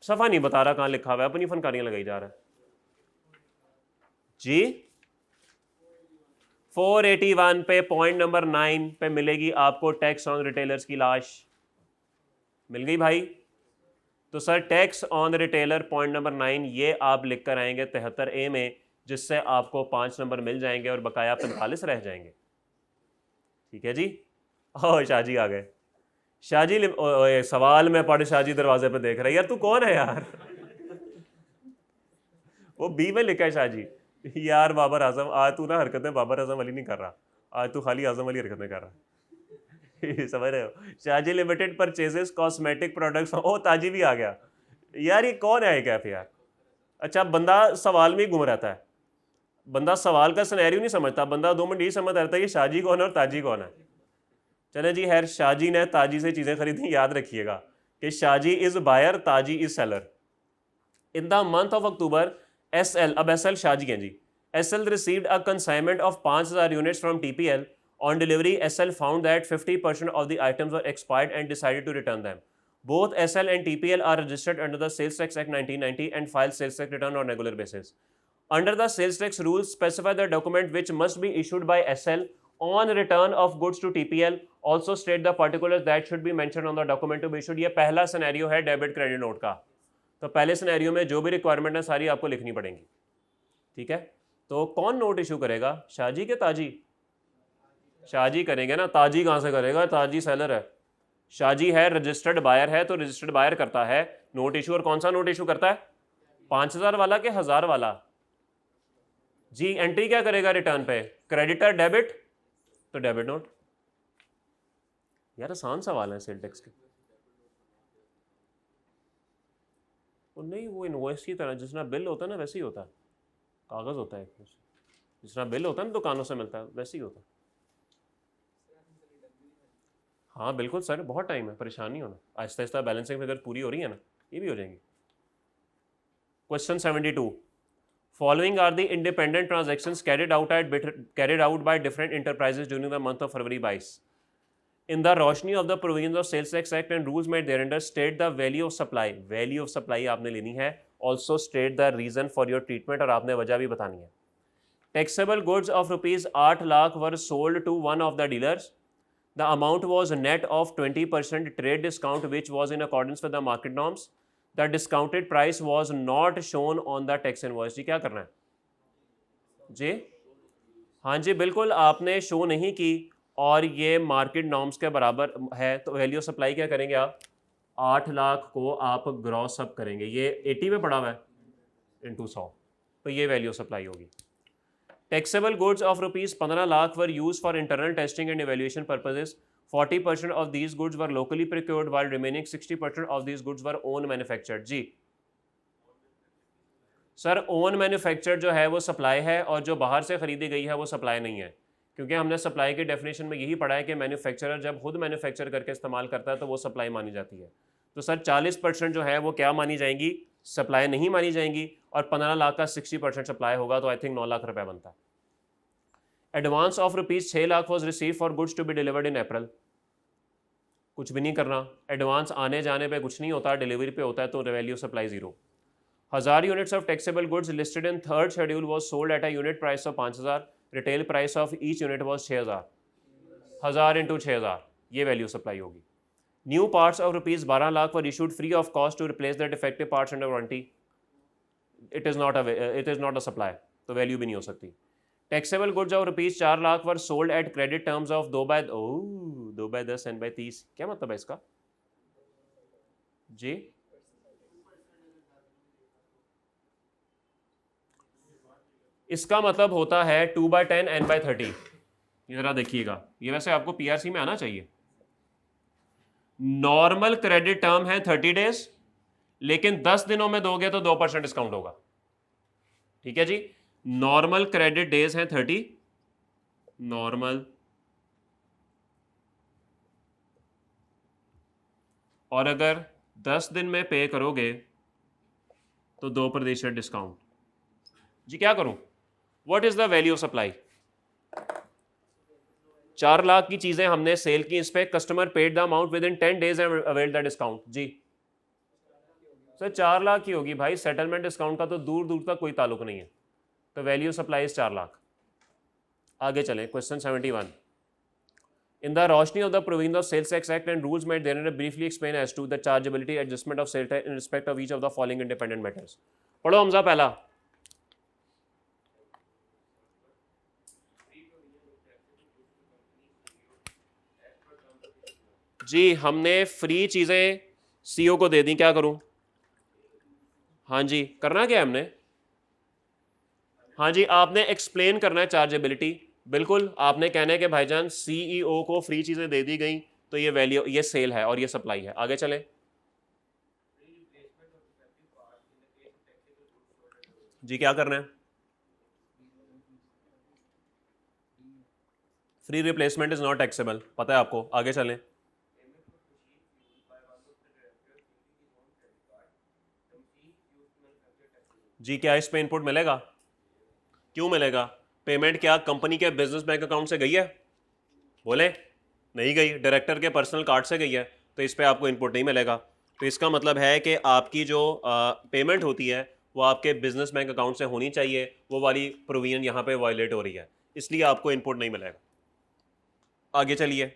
सफ़ा नहीं बता रहा कहाँ लिखा हुआ है, अपनी फनकारियाँ लगाई जा रहा है जी। 481 पे पॉइंट नंबर 9 पे मिलेगी आपको टैक्स ऑन रिटेलर्स की लाश, मिल गई भाई। तो sir tax on retailer point number 9 ये आप लिख कर आएंगे 73A में, जिससे आपको 5 नंबर मिल जाएंगे और बकाया 45 रह जाएंगे। ठीक है जी। ओ शाहजी आ गए, शाहजी सवाल में पढ़, शाहजी दरवाजे पे देख रहा है, यार तू कौन है यार। वो बी में लिखा है शाहजी। यार बाबर आजम, आज तू ना हरकतें बाबर आजम अली नहीं कर रहा, आज तू खाली आजम अली हरकतें कर रहा। समझ रहे हो, Shahji limited purchases cosmetic products. ओ ताजी भी आ गया यार, ये कौन है कैफ यार। अच्छा बंदा सवाल में ही घूम रहता है, बंदा सवाल का सिनेरियो नहीं समझता, बंदा 2 मिनट यही समझ रहता है कि शाहजी कौन है और ताजी कौन है। चले जी, खैर शाहजी ने ताजी से चीज़ें खरीदी, याद रखिएगा कि Shahji is buyer, Taji is seller. In the month of October SL, अब SL शाहजी हैं ji, SL received a consignment of 5000 units from TPL। On delivery SL found that 50% of the items were expired and decided to return them. Both SL and TPL are registered under the Sales Tax Act 1990 and file sales tax return on regular basis. Under the sales tax rules, specify the document which must be issued by SL on return of goods to TPL. Also state the particulars that should be mentioned on the document to be issued. ये पहला scenario है debit credit note का। तो पहले scenario में जो भी requirement है सारी आपको लिखनी पड़ेंगी। ठीक है, तो कौन नोट इशू करेगा, शाहजी के ताजी? शाहजी करेंगे ना, ताजी कहाँ से करेगा, ताजी सेलर है। शाहजी है रजिस्टर्ड बायर है, तो रजिस्टर्ड बायर करता है नोट इशू। और कौन सा नोट इशू करता है, 5000 वाला के 1000 वाला जी। एंट्री क्या करेगा रिटर्न पे, क्रेडिटर डेबिट, तो डेबिट नोट। यार आसान सवाल है सेल टैक्स के। वो नहीं, वो इनवॉइस की तरह जिस तरह बिल होता है ना वैसे ही होता है, कागज़ होता है, जिस तरह बिल होता है ना दुकानों से मिलता है वैसे ही होता है। हाँ बिल्कुल सर, बहुत टाइम है, परेशान नहीं होना, आहिस्ता आहिस्ता बैलेंसिंग फिगर पूरी हो रही है ना, ये भी हो जाएंगी। Question 72, following are the independent transactions carried out by different enterprises during the month of February 22। In the रोशनी of the provisions of Sales Tax Act and rules made thereunder, state the value of supply। value of supply आपने लेनी है। Also state the reason for your treatment, और आपने वजह भी बतानी है। Taxable goods of rupees 8 lakh were sold to one of the dealers. The amount was net of 20% trade discount which was in accordance with the market norms. The discounted price was not shown on the tax invoice। जी क्या करना है जी? हाँ जी बिल्कुल, आपने show नहीं की और ये मार्केट नॉर्म्स के बराबर है, तो वैल्यू सप्लाई क्या करेंगे आप, 8 लाख को आप ग्रॉस अप करेंगे, ये 80 में पड़ा हुआ है इंटू 100, तो ये वैल्यू सप्लाई होगी। Taxable goods of rupees 15 lakh were use for internal testing and evaluation purposes. 40% of these goods were locally procured while remaining 60% of these goods were own manufactured. जी सर, ओन मैन्युफैक्चर जो है वो supply है और जो बाहर से ख़रीदी गई है वो सप्लाई नहीं है, क्योंकि हमने सप्लाई के डेफिनेशन में यही पढ़ा है कि मैन्युफैक्चरर जब खुद मैन्युफैक्चर करके इस्तेमाल करता है तो वो सप्लाई मानी जाती है। तो सर 40% जो है वो क्या मानी जाएंगी, सप्लाई नहीं मानी जाएंगी, और 15 लाख का 60% सप्लाई होगा, तो आई थिंक 9 लाख रुपये बनता है। Advance of rupees 6 lakh was receive for goods to be delivered in April. कुछ भी नहीं करना, एडवांस आने जाने पे कुछ नहीं होता, डिलीवरी पे होता है, तो value supply 0। 1000 units of taxable goods listed in third schedule was sold at a unit price of 5000। Retail price of each unit was 6000। 1000 into 6000, ये वैल्यू सप्लाई होगी। New parts of rupees 12 lakh were issued free of cost to replace the defective parts under warranty. It is not a supply, तो value भी नहीं हो सकती। Taxable goods of rupees 4 lakh were sold at credit terms of 2/10 and by 30। क्या मतलब है इसका जी? इसका मतलब होता है 2/10 n/30। ये जरा देखिएगा, ये वैसे आपको पीआरसी में आना चाहिए। नॉर्मल क्रेडिट टर्म है 30 डेज, लेकिन 10 दिनों में दोगे तो 2% डिस्काउंट होगा। ठीक है जी, नॉर्मल क्रेडिट डेज हैं 30, नॉर्मल, और अगर 10 दिन में पे करोगे तो 2% डिस्काउंट। जी क्या करूं? What is the value of supply? 4 lakh की चीजें हमने सेल की, इस पे customer paid the amount within 10 days and availed the discount. जी सर 4 लाख की होगी भाई, सेटलमेंट डिस्काउंट का तो दूर दूर तक कोई ताल्लुक नहीं है, तो वैल्यू सप्लाई इज 4 लाख। आगे चलें, क्वेश्चन 71। In the रोशनी of the provisions of Sales Tax Act and rules made therein, briefly explain as to the chargeability adjustment of sales tax in respect of each of the following independent matters। पढ़ो हमजा पहला। जी हमने free चीजें CO को दे दी, क्या करूं? हाँ जी, करना क्या है हमने? हाँ जी, आपने एक्सप्लेन करना है चार्जेबिलिटी। बिल्कुल, आपने कहना है कि भाईजान सीईओ को फ्री चीजें दे दी गई, तो ये वैल्यू, ये सेल है और ये सप्लाई है। आगे चले जी, क्या करना है? Free replacement is not taxable, पता है आपको। आगे चलें, जी क्या इस पे इनपुट मिलेगा? क्यों मिलेगा? पेमेंट क्या कंपनी के बिजनेस बैंक अकाउंट से गई है? बोले नहीं गई, डायरेक्टर के पर्सनल कार्ड से गई है, तो इस पे आपको इनपुट नहीं मिलेगा। तो इसका मतलब है कि आपकी जो पेमेंट होती है वो आपके बिजनेस बैंक अकाउंट से होनी चाहिए, वो वाली प्रोविजन यहाँ पे वायलेट हो रही है, इसलिए आपको इनपुट नहीं मिलेगा। आगे चलिए,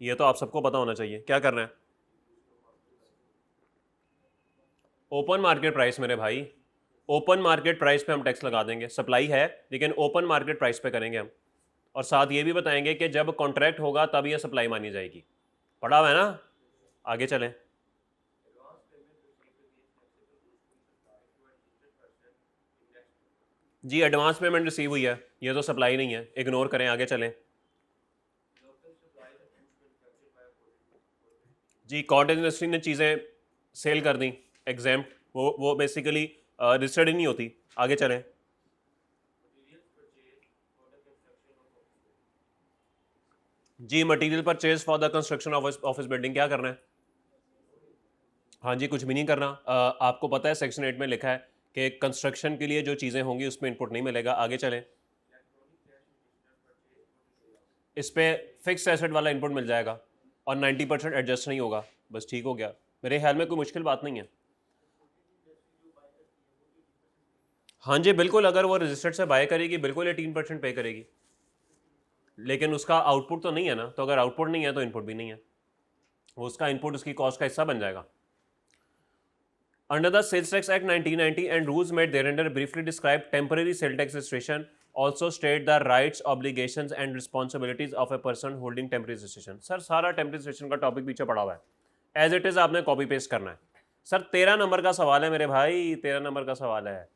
ये तो आप सबको पता होना चाहिए, क्या करना है? ओपन मार्केट प्राइस मेरे भाई, ओपन मार्केट प्राइस पे हम टैक्स लगा देंगे। सप्लाई है लेकिन ओपन मार्केट प्राइस पे करेंगे हम, और साथ ये भी बताएंगे कि जब कॉन्ट्रैक्ट होगा तब ये सप्लाई मानी जाएगी। पढ़ा हुआ है ना? आगे चलें, जी एडवांस पेमेंट रिसीव हुई है, ये तो सप्लाई नहीं है, इग्नोर करें। आगे चलें, जी कॉटेज इंडस्ट्री ने चीज़ें सेल कर दी एग्जाम, वो बेसिकली रजिस्टर्ड ही नहीं होती। आगे चलें, जी material purchase for the construction of office building, क्या करना है? हाँ जी, कुछ भी नहीं करना। आपको पता है सेक्शन 8 में लिखा है कि कंस्ट्रक्शन के लिए जो चीज़ें होंगी उसमें इनपुट नहीं मिलेगा। आगे चलें, इस पर फिक्स एसेट वाला इनपुट मिल जाएगा और 90% एडजस्ट नहीं होगा, बस ठीक हो गया। मेरे ख्याल में कोई मुश्किल बात नहीं है। हाँ जी बिल्कुल, अगर वो रजिस्टर्ड से बाय करेगी बिल्कुल 18% पे करेगी, लेकिन उसका आउटपुट तो नहीं है ना, तो अगर आउटपुट नहीं है तो इनपुट भी नहीं है, वो उसका इनपुट उसकी कॉस्ट का हिस्सा बन जाएगा। Under the Sales Tax Act 1990 and rules made thereunder briefly describe temporary sales tax registration, also state the rights, obligations and responsibilities of a person holding temporary registration। Sir सारा temporary registration का topic पीछे पड़ा हुआ है, as it is आपने copy paste करना है। Sir 13 number का सवाल है मेरे भाई, 13 नंबर का सवाल है।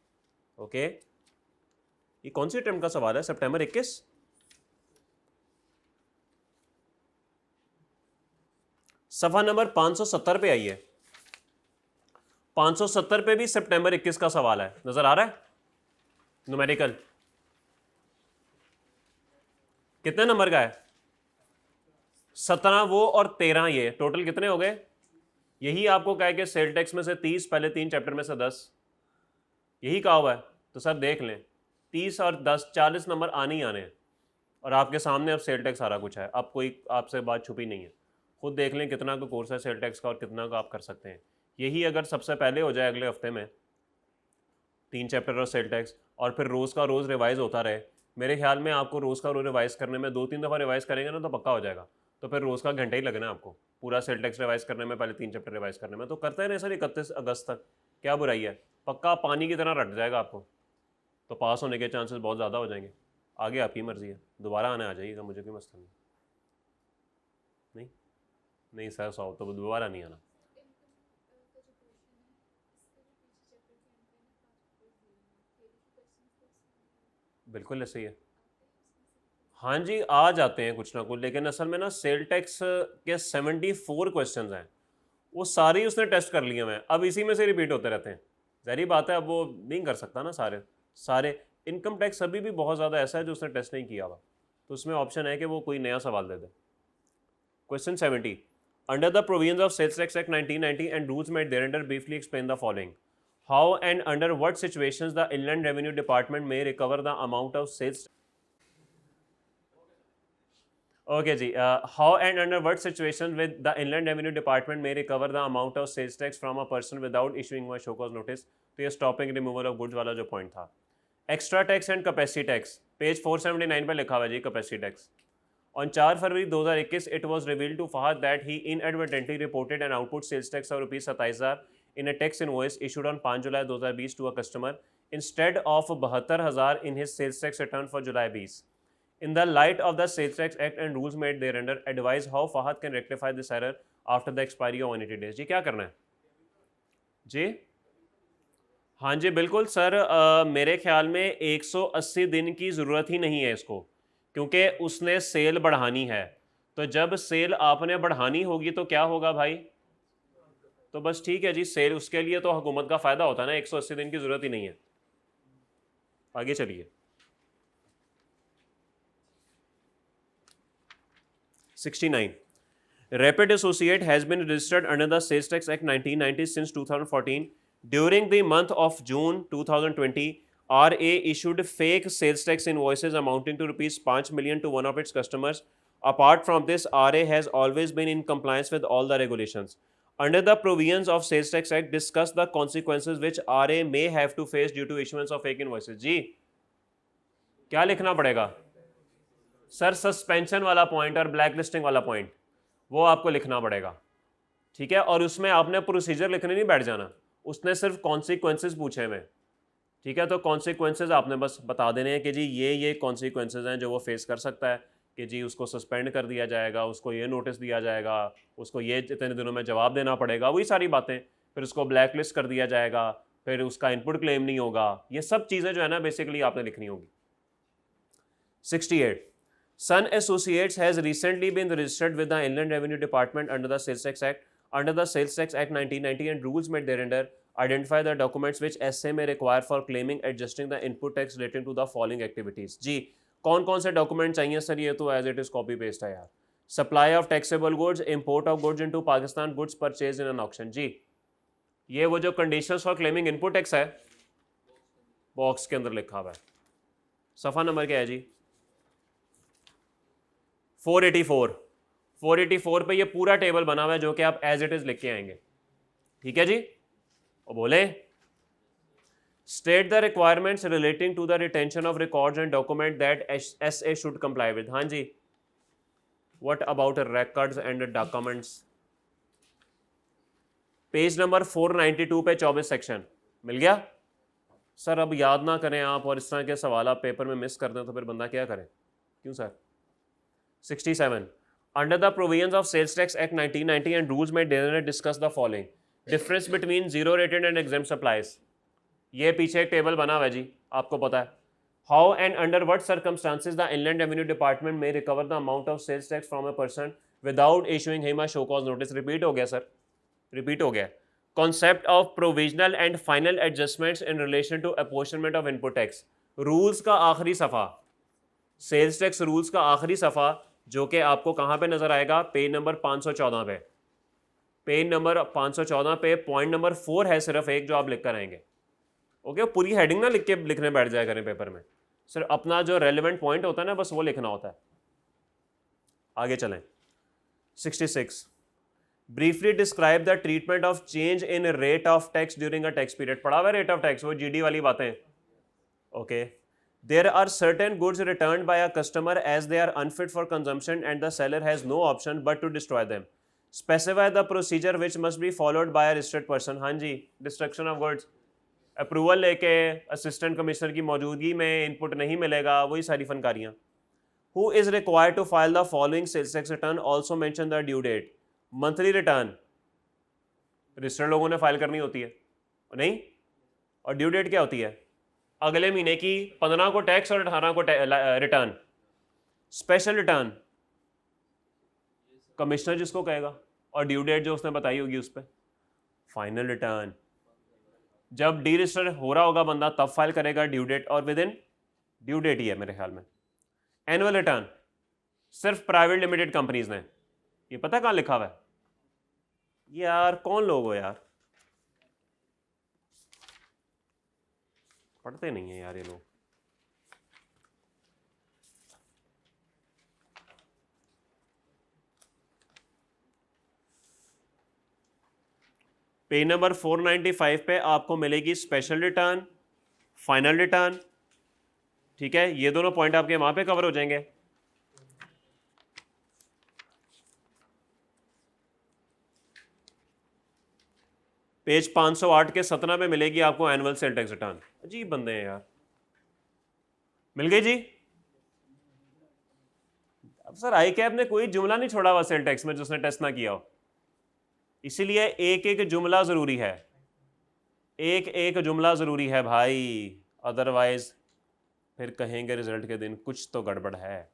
ओके, ये कौन सी अटेम्प्ट का सवाल है? सितंबर 21। सफा नंबर 570 पे आई है, 570 पे भी सितंबर 21 का सवाल है, नजर आ रहा है? न्यूमेरिकल कितने नंबर का है? 17 वो और 13 ये, टोटल कितने हो गए? यही आपको कहे कि सेल टैक्स में से 30, पहले 3 चैप्टर में से 10, यही कहा हुआ है। तो सर देख लें, 30 और 10 40 नंबर आने ही आने हैं, और आपके सामने अब सेल टैक्स सारा कुछ है, अब कोई आपसे बात छुपी नहीं है। खुद देख लें कितना का कोर्स है सेल टैक्स का और कितना का आप कर सकते हैं। यही अगर सबसे पहले हो जाए अगले हफ्ते में 3 चैप्टर और सेल टैक्स, और फिर रोज़ का रोज़ रिवाइज होता रहे, मेरे ख्याल में आपको रोज़ का रोज़ रिवाइज करने में 2-3 दफ़ा रिवाइज करेंगे ना तो पक्का हो जाएगा। तो फिर रोज़ का घंटा ही लगना है आपको पूरा सेल टैक्स रिवाइज करने में, पहले 3 चैप्टर रिवाइज करने में। तो करते रहे सर 31 अगस्त तक, क्या बुराई है? पक्का पानी की तरह रट जाएगा आपको, तो पास होने के चांसेस बहुत ज़्यादा हो जाएंगे। आगे आपकी मर्ज़ी है, दोबारा आने आ जाइएगा, मुझे कोई मसला नहीं। नहीं नहीं सर 100 तो दोबारा नहीं आना। बिल्कुल ऐसे ही है। हाँ जी, आ जाते हैं कुछ ना कुछ, लेकिन असल में ना सेल टैक्स के 74 क्वेश्चंस हैं, वो सारे ही उसने टेस्ट कर लिए हैं, अब इसी में से रिपीट होते रहते हैं। जहरी बात है, अब वो नहीं कर सकता ना सारे सारे। इनकम टैक्स अभी भी बहुत ज़्यादा ऐसा है जो उसने टेस्ट नहीं किया हुआ, तो उसमें ऑप्शन है कि वो कोई नया सवाल दे दे। Question 70, under the provisions of sales tax act 1990 and rules made thereunder briefly explain the following. How and under what situations the inland revenue department may recover the amount of sales. Okay, जी. How and under what situations with the Inland Revenue Department may recover the amount of sales tax from a person without issuing a show cause notice? तो ये stopping removal of goods वाला जो point था. Extra tax and capacity tax. Page 479 पे लिखा हुआ है जी capacity tax. On 4 February 2021, it was revealed to Fahad that he inadvertently reported an output sales tax of rupees 27,000 in a tax invoice issued on 5 July 2020 to a customer instead of 72,000 in his sales tax return for July 20. In the light of the Sales Tax Act and rules made thereunder, advise how Fahad can rectify this error after the expiry of 180 days. जी क्या करना है जी? हाँ जी बिल्कुल sir, मेरे ख्याल में 180 दिन की ज़रूरत ही नहीं है इसको, क्योंकि उसने सेल बढ़ानी है। तो जब सेल आपने बढ़ानी होगी तो क्या होगा भाई? तो बस ठीक है जी, सेल उसके लिए तो हुकूमत का फ़ायदा होता है ना, 180 दिन की ज़रूरत ही नहीं है। आगे चलिए। 69. Rapid Associate has been registered under the Sales Tax Act 1990 since 2014. During the month of June 2020, RA issued fake sales tax invoices amounting to rupees 5 million to one of its customers. Apart from this, RA has always been in compliance with all the regulations. Under the provisions of Sales Tax Act, discuss the consequences which RA may have to face due to issuance of fake invoices. जी क्या लिखना पड़ेगा sir? Suspension वाला point और black listing वाला point वो आपको लिखना पड़ेगा, ठीक है? और उसमें आपने प्रोसीजर लिखने नहीं बैठ जाना, उसने सिर्फ कॉन्सिक्वेंसेस पूछे हुए, ठीक है? तो कॉन्सिक्वेंसेस आपने बस बता देने हैं कि जी ये कॉन्सिक्वेंसेस हैं जो वो फेस कर सकता है, कि जी उसको सस्पेंड कर दिया जाएगा, उसको ये नोटिस दिया जाएगा, उसको ये इतने दिनों में जवाब देना पड़ेगा, वही सारी बातें। फिर उसको ब्लैक लिस्ट कर दिया जाएगा, फिर उसका इनपुट क्लेम नहीं होगा, ये सब चीज़ें जो है ना बेसिकली आपने लिखनी होगी। 68. Sun Associates has recently been registered with the Inland Revenue Department under the Sales Tax Act. Under the Sales Tax Act 1990 and rules made thereunder, identify the documents which SA may require for claiming adjusting the input tax relating to the following activities. जी कौन कौन से document चाहिए sir? ये तो as it is copy paste है यार। Supply of taxable goods, import of goods into Pakistan, goods purchase in an auction. जी ये वो जो conditions for claiming input tax है, बॉक्स के अंदर लिखा हुआ है। सफ़ा नंबर क्या है जी? 484 पे ये पूरा टेबल बना हुआ है जो कि आप एज इट इज लिख के आएंगे, ठीक है जी? और बोले state the requirements relating to the retention of records and document that SA should comply with. हाँ जी, what about records and documents? Page number 492 पे 24 सेक्शन मिल गया सर। अब याद ना करें आप और इस तरह के सवाल आप पेपर में मिस कर दें तो फिर बंदा क्या करे? क्यों sir? 67. Under the provisions of Sales Tax Act 1990 and rules made thereunder, discuss the following. Difference between zero rated and exempt supplies. ये पीछे एक टेबल बना हुआ है जी, आपको पता है। How and under what circumstances the Inland Revenue Department may recover the amount of sales tax from a person without issuing him a show cause notice. Repeat हो गया सर, रिपीट हो गया। Concept of provisional and final adjustments in relation to apportionment of input tax. Rules का आखिरी सफ़ा, sales tax rules का आखिरी सफ़ा जो कि आपको कहाँ पे नज़र आएगा? पेज नंबर 514 पे। पेज नंबर 514 पे पॉइंट नंबर 4 है सिर्फ एक जो आप लिख कर आएंगे। ओके, पूरी हेडिंग ना लिखने बैठ जाया करें पेपर में, सिर्फ अपना जो रेलिवेंट पॉइंट होता है ना बस वो लिखना होता है। आगे चलें। 66. Briefly describe the treatment of change in rate of tax during a tax period. पढ़ा हुआ रेट ऑफ टैक्स, वो जीडी वाली बातें। Okay, there are certain goods returned by a customer as they are unfit for consumption and the seller has no option but to destroy them. Specify the procedure which must be followed by a registered person. हाँ जी, destruction of goods, approval लेके assistant commissioner की मौजूदगी में input नहीं मिलेगा, वही सारी फनकारियाँ। Who is required to file the following sales tax return? Also mention the due date. Monthly return registered लोगों ने फाइल करनी होती है नहीं? और ड्यू डेट क्या होती है? अगले महीने की 15 को टैक्स और 18 को रिटर्न, स्पेशल रिटर्न कमिश्नर जिसको कहेगा, और ड्यू डेट जो उसने बताई होगी उस पर फाइनल रिटर्न। जब डी रजिस्टर हो रहा होगा बंदा तब फाइल करेगा ड्यू डेट, और विद इन ड्यू डेट ही है मेरे ख्याल में। एनुअल रिटर्न सिर्फ प्राइवेट लिमिटेड कंपनीज ने, ये पता कहाँ लिखा हुआ है? यार कौन लोग हो यार, पढ़ते नहीं है यार ये लोग। पेज नंबर 495 पे आपको मिलेगी स्पेशल रिटर्न, फाइनल रिटर्न, ठीक है। ये दोनों पॉइंट आपके वहां पे कवर हो जाएंगे। पेज 508 के 17 में मिलेगी आपको एनुअल सेल टैक्स रिटर्न। अजीब बंदे हैं यार। मिल गई जी? अब सर आई कैप ने कोई जुमला नहीं छोड़ा हुआ सेल टैक्स में जिसने टेस्ट ना किया हो, इसीलिए एक एक जुमला जरूरी है, एक एक जुमला जरूरी है भाई, अदरवाइज फिर कहेंगे रिजल्ट के दिन कुछ तो गड़बड़ है।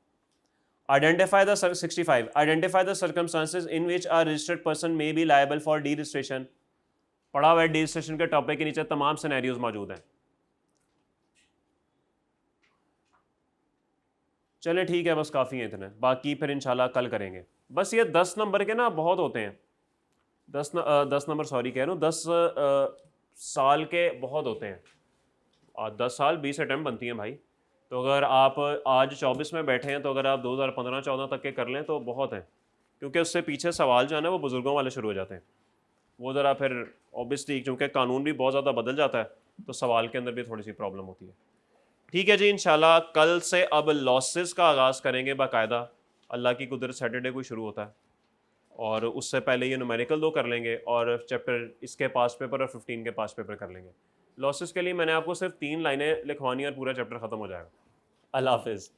Identify the 65 identify the circumstances in which a registered person may be liable for D registration. पढ़ा हुआ है, डी रजिस्ट्रेशन के टॉपिक के नीचे तमाम सिनेरियोज मौजूद हैं। चले ठीक है, बस काफ़ी है इतने, बाकी फिर इंशाल्लाह कल करेंगे। बस ये 10 नंबर के ना बहुत होते हैं, 10 नंबर सॉरी कह रहा हूँ, 10 साल के बहुत होते हैं, और 10 साल 20 अटैम्प्ट बनती हैं भाई। तो अगर आप आज 24 में बैठे हैं तो अगर आप 2015-14 तक के कर लें तो बहुत हैं, क्योंकि उससे पीछे सवाल जो है ना वो बुज़ुर्गों वाले शुरू हो जाते हैं, वो ज़रा फिर ऑब्वियसली क्योंकि कानून भी बहुत ज़्यादा बदल जाता है तो सवाल के अंदर भी थोड़ी सी प्रॉब्लम होती है। ठीक है जी, इंशाल्लाह कल से अब लॉसेस का आगाज़ करेंगे बाकायदा, अल्लाह की कुदरत सैटरडे को शुरू होता है, और उससे पहले ये न्यूमेरिकल 2 कर लेंगे और चैप्टर इसके पास पेपर और 15 के पास पेपर कर लेंगे। लॉसेस के लिए मैंने आपको सिर्फ 3 लाइनें लिखवानी और पूरा चैप्टर ख़त्म हो जाएगा। अल्लाह हाफिज़।